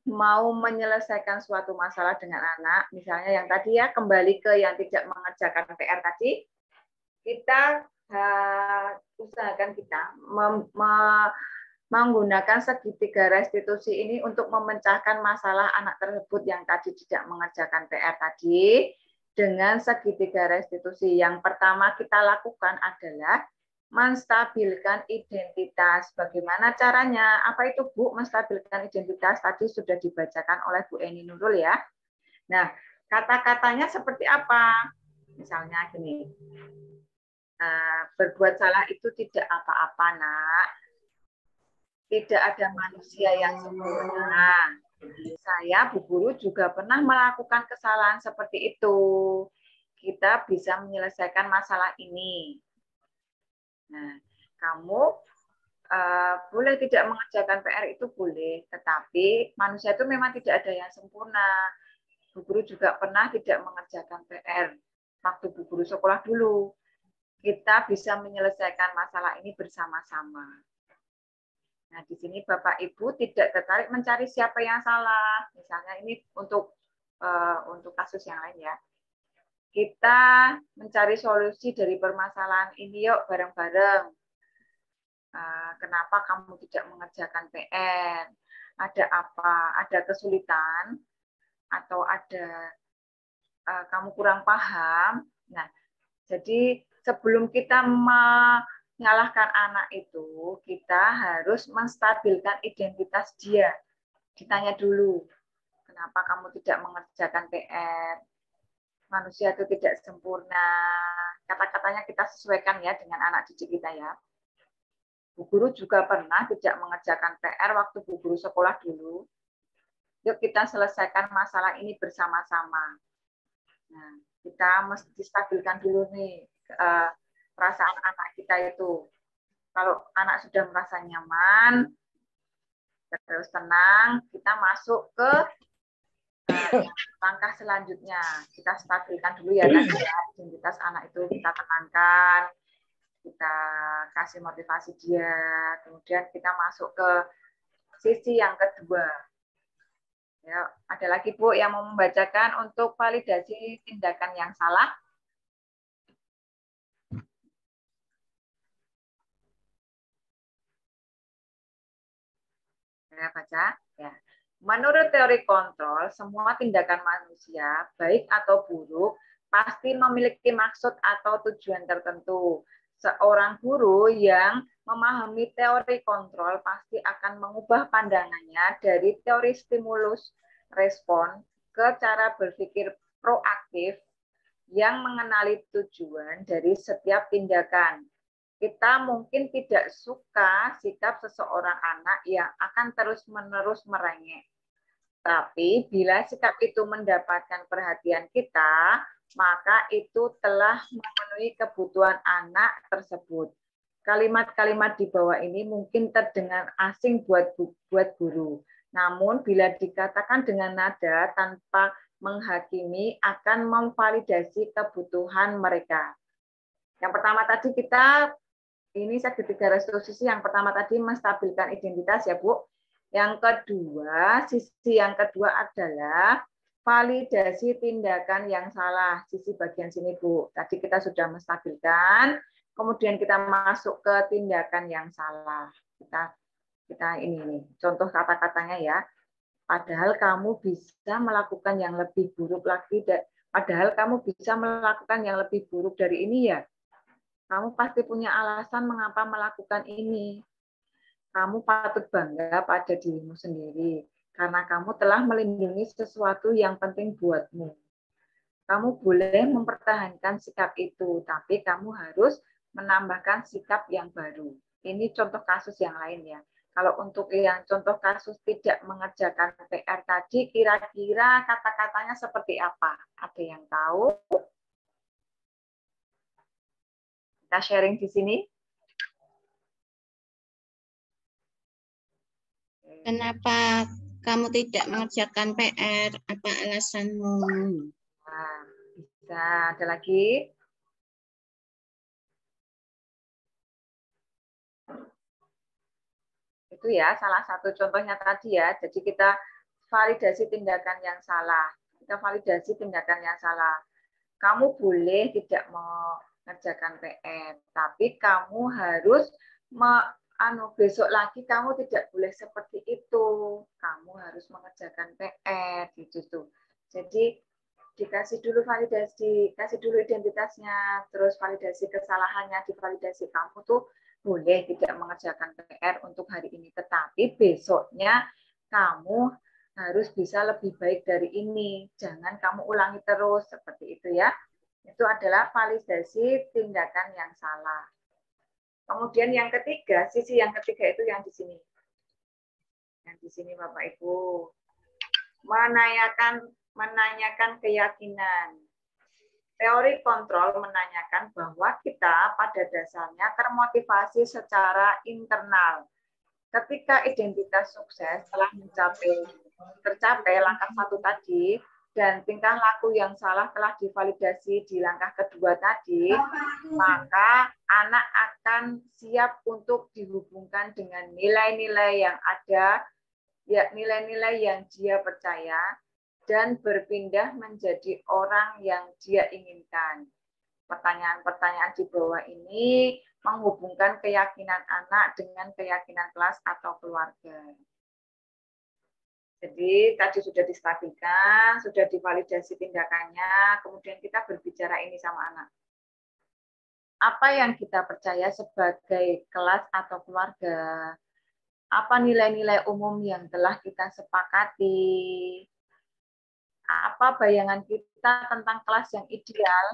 mau menyelesaikan suatu masalah dengan anak, misalnya yang tadi ya, kembali ke yang tidak mengerjakan PR tadi, kita usahakan kita menggunakan segitiga restitusi ini untuk memecahkan masalah anak tersebut yang tadi tidak mengerjakan PR tadi dengan segitiga restitusi. Yang pertama kita lakukan adalah menstabilkan identitas. Bagaimana caranya? Apa itu Bu menstabilkan identitas? Tadi sudah dibacakan oleh Bu Eni Nurul ya. Nah, kata-katanya seperti apa? Misalnya gini, berbuat salah itu tidak apa-apa, Nak. Tidak ada manusia yang sempurna. Saya, Bu Guru, juga pernah melakukan kesalahan seperti itu. Kita bisa menyelesaikan masalah ini. Nah, kamu boleh tidak mengerjakan PR itu boleh, tetapi manusia itu memang tidak ada yang sempurna. Bu Guru juga pernah tidak mengerjakan PR waktu Bu Guru sekolah dulu. Kita bisa menyelesaikan masalah ini bersama-sama. Nah, di sini Bapak Ibu tidak tertarik mencari siapa yang salah. Misalnya ini untuk kasus yang lain ya. Kita mencari solusi dari permasalahan ini yuk bareng-bareng. Kenapa kamu tidak mengerjakan PR? Ada apa? Ada kesulitan? Atau ada kamu kurang paham? Nah, jadi sebelum kita menyalahkan anak itu, kita harus menstabilkan identitas dia. Ditanya dulu, kenapa kamu tidak mengerjakan PR? Manusia itu tidak sempurna. Kata-katanya kita sesuaikan ya dengan anak didik kita ya. Bu Guru juga pernah tidak mengerjakan PR waktu Bu Guru sekolah dulu. Yuk kita selesaikan masalah ini bersama-sama. Nah, kita mesti stabilkan dulu nih perasaan anak kita itu. Kalau anak sudah merasa nyaman, terus tenang, kita masuk ke langkah selanjutnya. Kita stabilkan dulu ya, identitas anak itu kita tenangkan, kita kasih motivasi dia, kemudian kita masuk ke sisi yang kedua. Ya, ada lagi Bu yang mau membacakan untuk validasi tindakan yang salah? Saya baca. Ya. Menurut teori kontrol, semua tindakan manusia, baik atau buruk, pasti memiliki maksud atau tujuan tertentu. Seorang guru yang memahami teori kontrol pasti akan mengubah pandangannya dari teori stimulus respon ke cara berpikir proaktif yang mengenali tujuan dari setiap tindakan. Kita mungkin tidak suka sikap seseorang anak yang akan terus-menerus merengek. Tapi bila sikap itu mendapatkan perhatian kita, maka itu telah memenuhi kebutuhan anak tersebut. Kalimat-kalimat di bawah ini mungkin terdengar asing buat guru. Namun bila dikatakan dengan nada tanpa menghakimi akan memvalidasi kebutuhan mereka. Yang pertama tadi kita ini segitiga restitusi. Yang pertama tadi menstabilkan identitas ya Bu. Yang kedua, sisi yang kedua adalah validasi tindakan yang salah. Sisi bagian sini Bu. Tadi kita sudah menstabilkan, kemudian kita masuk ke tindakan yang salah. Kita ini contoh kata-katanya ya. Padahal kamu bisa melakukan yang lebih buruk lagi. Padahal kamu bisa melakukan yang lebih buruk dari ini ya. Kamu pasti punya alasan mengapa melakukan ini. Kamu patut bangga pada dirimu sendiri, karena kamu telah melindungi sesuatu yang penting buatmu. Kamu boleh mempertahankan sikap itu, tapi kamu harus menambahkan sikap yang baru. Ini contoh kasus yang lain ya. Kalau untuk yang contoh kasus tidak mengerjakan PR tadi, kira-kira kata-katanya seperti apa? Ada yang tahu? Kita sharing di sini. Kenapa kamu tidak mengerjakan PR? Apa alasanmu? Nah, bisa. Ada lagi? Itu Itu ya salah satu contohnya tadi ya. Jadi kita validasi tindakan yang salah. Kita validasi tindakan yang salah. Kamu boleh tidak mengerjakan PR, tapi kamu harus besok lagi kamu tidak boleh seperti itu. Kamu harus mengerjakan PR gitu tuh. Jadi dikasih dulu validasi, kasih dulu identitasnya, terus validasi kesalahannya, divalidasi kamu tuh boleh tidak mengerjakan PR untuk hari ini, tetapi besoknya kamu harus bisa lebih baik dari ini. Jangan kamu ulangi terus seperti itu ya. Itu adalah validasi tindakan yang salah. Kemudian yang ketiga, sisi yang ketiga itu yang di sini. Yang di sini Bapak Ibu. Menanyakan keyakinan. Teori kontrol menanyakan bahwa kita pada dasarnya termotivasi secara internal. Ketika identitas sukses telah tercapai langkah 1 tadi, dan tingkah laku yang salah telah divalidasi di langkah kedua tadi, maka anak akan siap untuk dihubungkan dengan nilai-nilai yang ada, ya nilai-nilai yang dia percaya, dan berpindah menjadi orang yang dia inginkan. Pertanyaan-pertanyaan di bawah ini menghubungkan keyakinan anak dengan keyakinan kelas atau keluarga. Jadi tadi sudah distabilkan, sudah divalidasi tindakannya, kemudian kita berbicara ini sama anak. Apa yang kita percaya sebagai kelas atau keluarga? Apa nilai-nilai umum yang telah kita sepakati? Apa bayangan kita tentang kelas yang ideal?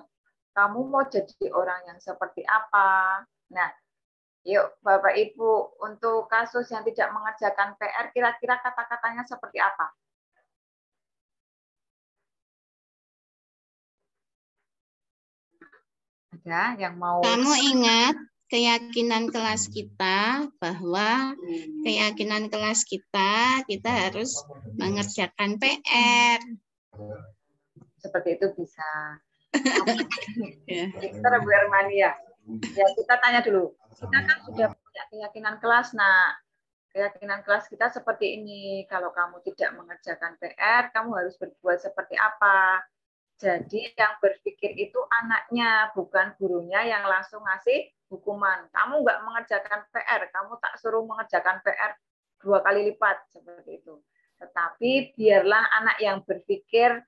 Kamu mau jadi orang yang seperti apa? Nah, yuk Bapak Ibu, untuk kasus yang tidak mengerjakan PR, kira-kira kata-katanya seperti apa? Ada yang mau? Kamu ingat keyakinan kelas kita bahwa keyakinan kelas kita harus mengerjakan PR. Seperti itu bisa. Dokter Bu Hermania. Ya, kita tanya dulu. Kita kan sudah punya keyakinan kelas. Nah, keyakinan kelas kita seperti ini. Kalau kamu tidak mengerjakan PR, kamu harus berbuat seperti apa? Jadi yang berpikir itu anaknya, bukan gurunya yang langsung ngasih hukuman. Kamu nggak mengerjakan PR, kamu tak suruh mengerjakan PR 2 kali lipat, seperti itu. Tetapi biarlah anak yang berpikir,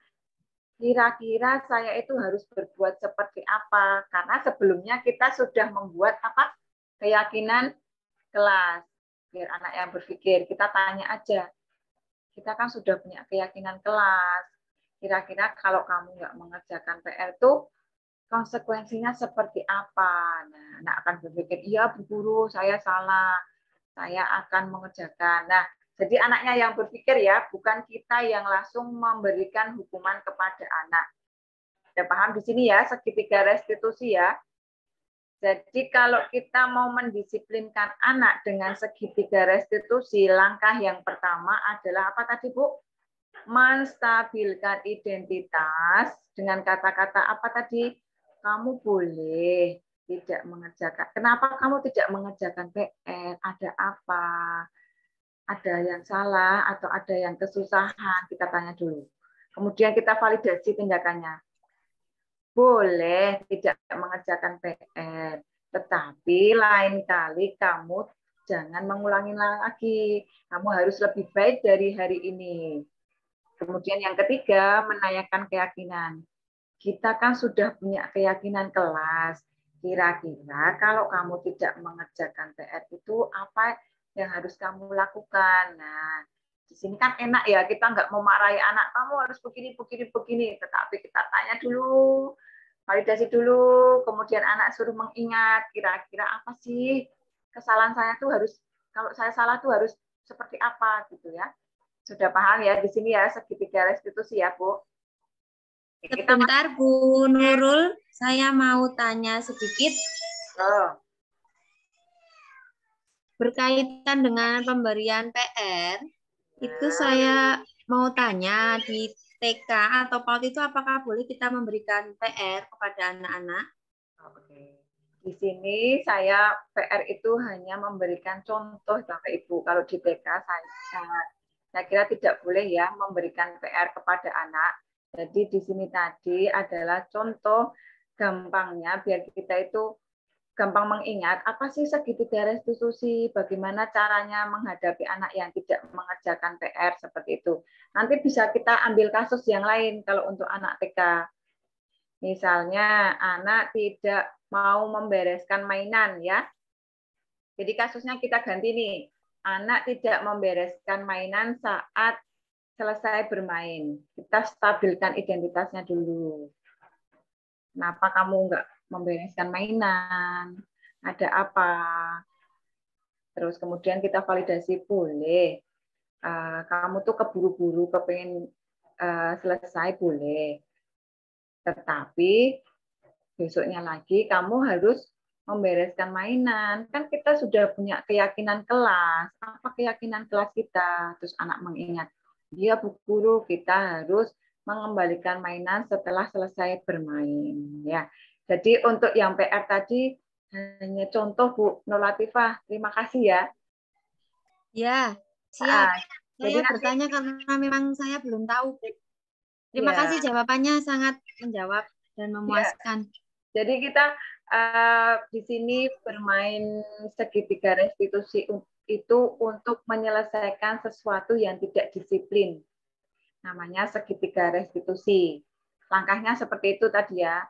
kira-kira saya itu harus berbuat seperti apa? Karena sebelumnya kita sudah membuat apa? Keyakinan kelas. Biar anak yang berpikir, kita tanya aja. Kita kan sudah punya keyakinan kelas. Kira-kira kalau kamu nggak mengerjakan PR itu konsekuensinya seperti apa? Nah, anak akan berpikir, iya Bu Guru, saya salah. Saya akan mengerjakan. Nah, jadi anaknya yang berpikir ya, bukan kita yang langsung memberikan hukuman kepada anak. Sudah paham di sini ya, segitiga restitusi ya. Jadi kalau kita mau mendisiplinkan anak dengan segitiga restitusi, langkah yang pertama adalah apa tadi Bu? Menstabilkan identitas dengan kata-kata apa tadi? Kamu boleh tidak mengerjakan. Kenapa kamu tidak mengerjakan PR? Ada apa? Ada yang salah atau ada yang kesusahan? Kita tanya dulu. Kemudian kita validasi tindakannya. Boleh tidak mengerjakan PR, tetapi lain kali kamu jangan mengulangi lagi. Kamu harus lebih baik dari hari ini. Kemudian yang ketiga, menanyakan keyakinan. Kita kan sudah punya keyakinan kelas. Kira-kira kalau kamu tidak mengerjakan PR itu apa yang harus kamu lakukan? Nah, di sini kan enak ya, kita nggak memarahi anak, kamu harus begini, begini, begini. Tetapi kita tanya dulu, validasi dulu, kemudian anak suruh mengingat, kira-kira apa sih kesalahan saya tuh harus, kalau saya salah tuh harus seperti apa gitu ya. Sudah paham ya di sini ya, segitiga restitusi ya Bu. Sebentar Bu Nurul, saya mau tanya sedikit. Berkaitan dengan pemberian PR, itu saya mau tanya di TK atau PAUD itu apakah boleh kita memberikan PR kepada anak-anak? Oke. Di sini saya PR itu hanya memberikan contoh Bapak Ibu. Kalau di TK saya kira tidak boleh ya memberikan PR kepada anak. Jadi di sini tadi adalah contoh gampangnya biar kita itu gampang mengingat apa sih segitiga restitusi, bagaimana caranya menghadapi anak yang tidak mengerjakan PR seperti itu. Nanti bisa kita ambil kasus yang lain kalau untuk anak TK. Misalnya anak tidak mau membereskan mainan ya. Jadi kasusnya kita ganti nih. Anak tidak membereskan mainan saat selesai bermain. Kita stabilkan identitasnya dulu. Kenapa kamu enggak membereskan mainan? Ada apa? Terus kemudian kita validasi, boleh. Kamu tuh keburu-buru, kepengen selesai, boleh. Tetapi besoknya lagi kamu harus membereskan mainan. Kan kita sudah punya keyakinan kelas. Apa keyakinan kelas kita? Terus anak mengingat, dia Bu Guru, kita harus mengembalikan mainan setelah selesai bermain. Ya, jadi untuk yang PR tadi hanya contoh Bu Nur Latifah. Terima kasih ya. Ya, siap. Jadi Saya bertanya karena memang saya belum tahu. Terima ya. kasih jawabannya sangat menjawab dan memuaskan. Jadi kita di sini bermain segitiga restitusi itu untuk menyelesaikan sesuatu yang tidak disiplin. Namanya segitiga restitusi. Langkahnya seperti itu tadi ya.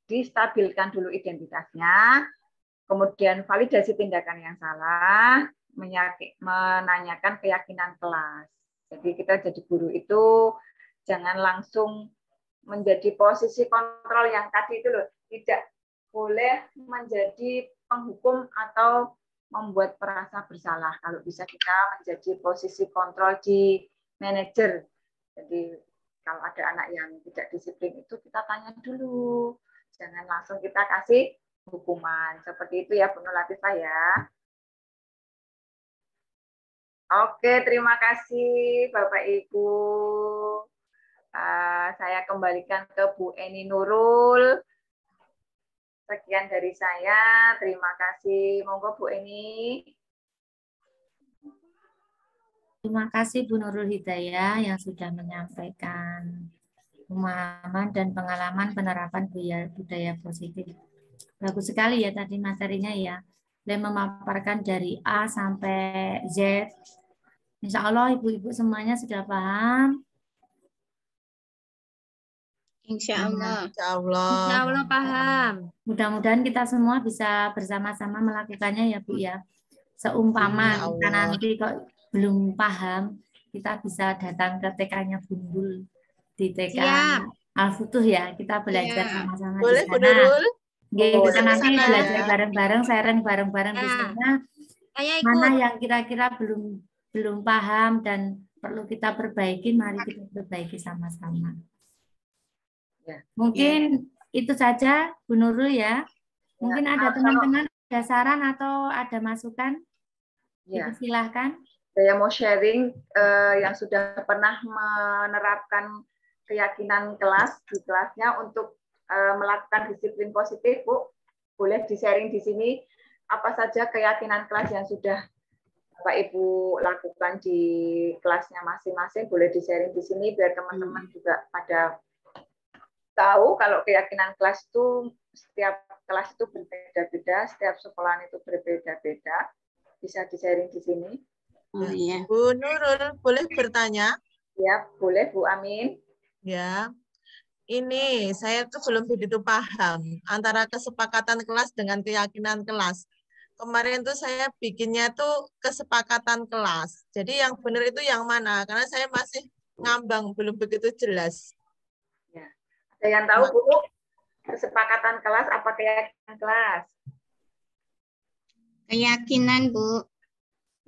Distabilkan dulu identitasnya, kemudian validasi tindakan yang salah, menanyakan keyakinan kelas. Jadi kita jadi guru itu jangan langsung menjadi posisi kontrol yang tadi itu loh. Tidak boleh menjadi penghukum atau membuat merasa bersalah. Kalau bisa kita menjadi posisi kontrol di manajer. Jadi kalau ada anak yang tidak disiplin itu kita tanya dulu. Jangan langsung kita kasih hukuman. Seperti itu ya Bu Nur Latifah ya. Oke, terima kasih Bapak Ibu. Saya kembalikan ke Bu Eni Nurul. Sekian dari saya. Terima kasih. Monggo Bu Eni. Terima kasih Bu Nurul Hidayah yang sudah menyampaikan pemahaman dan pengalaman penerapan budaya positif. Bagus sekali ya tadi materinya ya. Dan memaparkan dari A sampai Z. Insya Allah ibu-ibu semuanya sudah paham. Insya Allah. Insya Allah. Insya Allah paham. Mudah-mudahan kita semua bisa bersama-sama melakukannya ya Bu ya. Seumpama Ya kita Allah. nanti kok belum paham, kita bisa datang ke TK-nya Bundul di TK Siap. Al-Futuh ya. Kita belajar Ya. sama-sama Boleh di Bu sana. Nurul? Kita Bisa ke nanti sana. belajar bareng-bareng, sharing bareng-bareng di Ya. sana. Saya Mana ikut. yang kira-kira belum paham dan perlu kita perbaiki, mari kita perbaiki sama-sama. Ya. Mungkin itu saja Bu Nurul ya. Mungkin ada teman-teman ada saran atau ada masukan? Ya. Silahkan. Saya mau sharing yang sudah pernah menerapkan keyakinan kelas di kelasnya untuk melakukan disiplin positif, Bu. Boleh di-sharing di sini apa saja keyakinan kelas yang sudah Bapak Ibu lakukan di kelasnya masing-masing, boleh di-sharing di sini biar teman-teman juga pada tahu kalau keyakinan kelas itu setiap kelas itu berbeda-beda, setiap sekolahan itu berbeda-beda. Bisa di-sharing di sini. Oh, iya. Bu Nurul, boleh bertanya? Ya, boleh Bu Amin. Ya. Ini saya tuh belum begitu paham antara kesepakatan kelas dengan keyakinan kelas. Kemarin tuh saya bikinnya tuh kesepakatan kelas. Jadi yang benar itu yang mana? Karena saya masih ngambang, belum begitu jelas. Ya. Ada yang tahu Bu? Kesepakatan kelas apa keyakinan kelas? Keyakinan, Bu.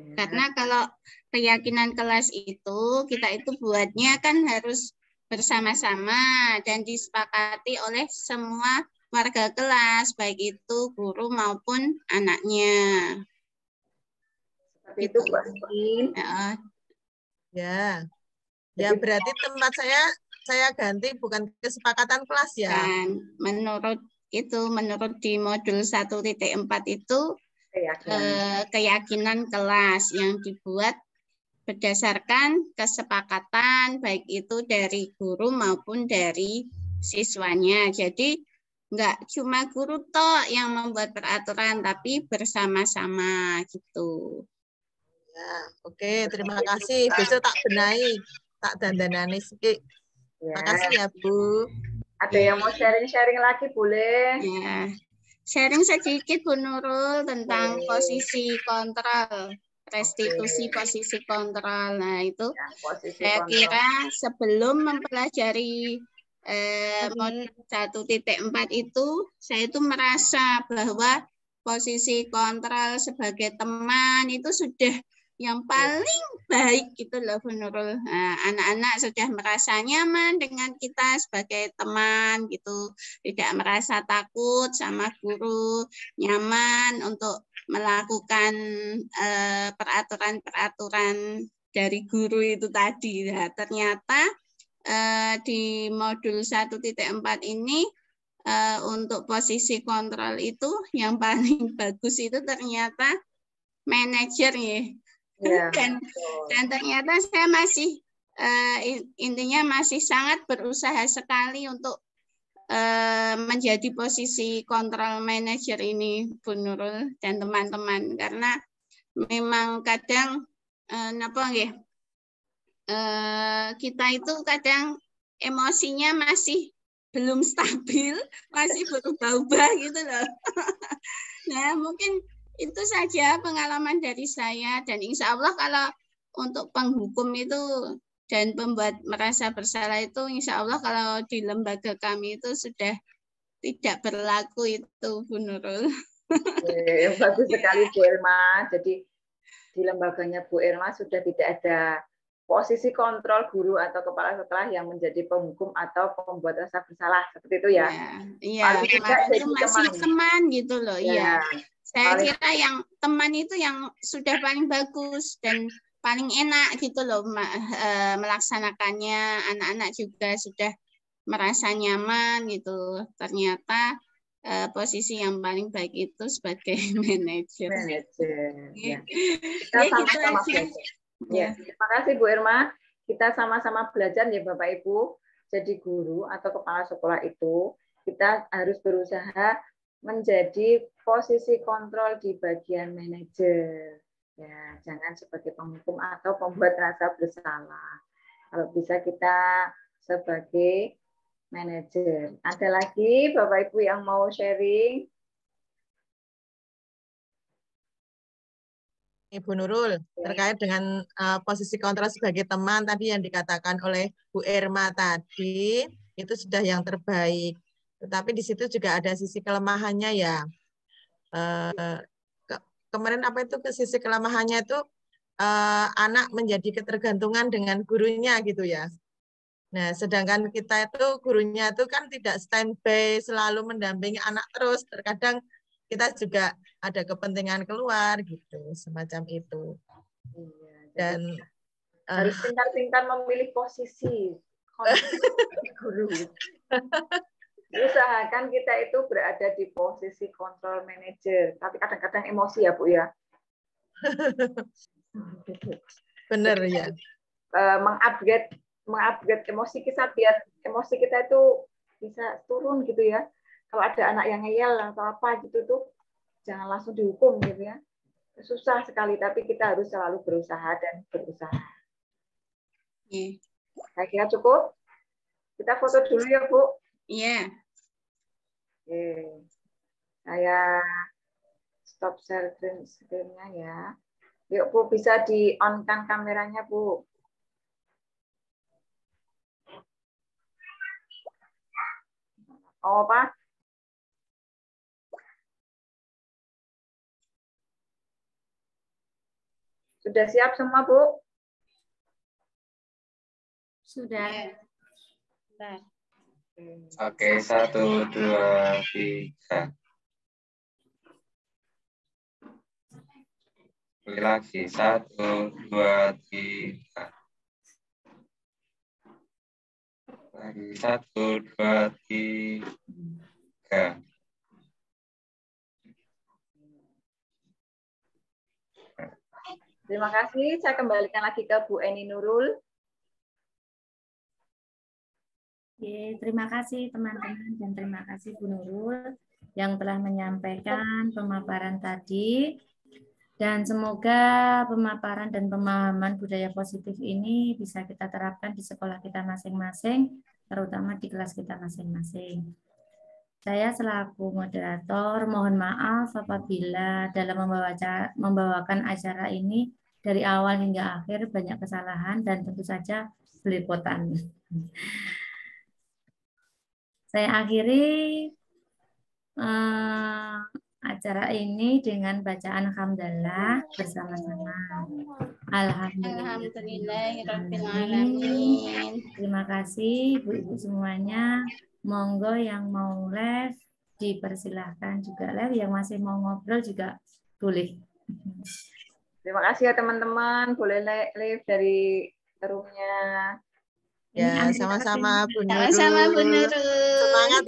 Ya. Karena kalau keyakinan kelas itu, kita itu buatnya kan harus bersama-sama dan disepakati oleh semua warga kelas, baik itu guru maupun anaknya. Seperti itu Bu Amin. Ya. Ya berarti tempat saya ganti bukan kesepakatan kelas ya. Dan menurut itu menurut di modul 1.4 itu keyakinan kelas yang dibuat berdasarkan kesepakatan baik itu dari guru maupun dari siswanya. Jadi nggak cuma guru toh yang membuat peraturan, tapi bersama-sama gitu. Ya, oke, terima kasih. Besok tak benahi, tak dandanani sikit. Ya. Makasih ya, Bu. Ada yang mau sharing-sharing lagi boleh? Ya. Sharing sedikit Bu Nurul tentang posisi kontrol, restitusi posisi kontrol. Nah, itu Ya, posisi saya kontrol. kira sebelum mempelajari modul 1.4 itu, saya itu merasa bahwa posisi kontrol sebagai teman itu sudah yang paling baik gitu loh Bu Nurul. Nah, anak-anak sudah merasa nyaman dengan kita sebagai teman gitu, tidak merasa takut sama guru, nyaman untuk melakukan peraturan-peraturan dari guru itu tadi. Nah, ternyata di modul 1.4 ini untuk posisi kontrol itu yang paling bagus itu ternyata manajer ya. Ya, dan ternyata saya masih intinya masih sangat berusaha sekali untuk menjadi posisi kontrol manajer ini Bu Nurul dan teman-teman, karena memang kadang kita itu kadang emosinya masih belum stabil, masih berubah-ubah gitu loh. Nah, mungkin itu saja pengalaman dari saya, dan insya Allah kalau untuk penghukum itu dan pembuat merasa bersalah itu insya Allah kalau di lembaga kami itu sudah tidak berlaku itu Bu Nurul. Bagus sekali Bu Irma. Jadi di lembaganya Bu Irma sudah tidak ada posisi kontrol guru atau kepala sekolah yang menjadi penghukum atau pembuat rasa bersalah seperti itu ya. Iya, itu masih teman gitu loh. Iya. Saya kira yang teman itu yang sudah paling bagus dan paling enak gitu loh melaksanakannya. Anak-anak juga sudah merasa nyaman gitu. Ternyata posisi yang paling baik itu sebagai manajer. Ya. Kita sama-sama belajar. Ya, terima kasih Bu Irma. Kita sama-sama belajar ya Bapak Ibu. Jadi guru atau kepala sekolah itu kita harus berusaha menjadi posisi kontrol di bagian manajer. Ya, jangan sebagai penghukum atau pembuat rasa bersalah. Kalau bisa kita sebagai manajer. Ada lagi Bapak Ibu yang mau sharing? Ibu Nurul, terkait dengan posisi kontrol sebagai teman tadi yang dikatakan oleh Bu Irma tadi, itu sudah yang terbaik. Tetapi di situ juga ada sisi kelemahannya ya. Kemarin apa itu ke sisi kelemahannya itu anak menjadi ketergantungan dengan gurunya gitu ya. Nah, sedangkan kita itu gurunya itu kan tidak standby selalu mendampingi anak terus. Terkadang kita juga ada kepentingan keluar gitu, semacam itu. Dan harus pintar-pintar memilih posisi guru. Usahakan kita itu berada di posisi kontrol manager, tapi kadang-kadang emosi ya Bu ya. Benar ya. Mengupgrade emosi kita biar emosi kita itu bisa turun gitu ya. Kalau ada anak yang ngeyel atau apa gitu tuh jangan langsung dihukum gitu ya. Susah sekali, tapi kita harus selalu berusaha dan berusaha. Saya kira cukup. Kita foto dulu ya Bu. Iya. Oke. Saya stop share screen-nya ya. Yuk Bu, bisa di-on-kan kameranya Bu. Oh, Pak. Sudah siap semua, Bu? Sudah. Oke, 1, 2, 3. Lagi 1, 2, 3. Lagi 1, 2, 3. Terima kasih. Saya kembalikan lagi ke Bu Eni Nurul. Oke, terima kasih teman-teman dan terima kasih Bu Nurul yang telah menyampaikan pemaparan tadi. Dan semoga pemaparan dan pemahaman budaya positif ini bisa kita terapkan di sekolah kita masing-masing, terutama di kelas kita masing-masing. Saya selaku moderator mohon maaf apabila dalam membawakan acara ini dari awal hingga akhir banyak kesalahan dan tentu saja belepotan. Saya akhiri acara ini dengan bacaan hamdalah bersama-sama. Alhamdulillahirrahmanirrahim. Terima kasih ibu-ibu semuanya. Monggo yang mau live dipersilahkan juga live, yang masih mau ngobrol juga boleh. Terima kasih ya teman-teman. Boleh live dari roomnya. Ya, sama-sama Bu Nurul. Sama-sama Bu Nurul. Semangat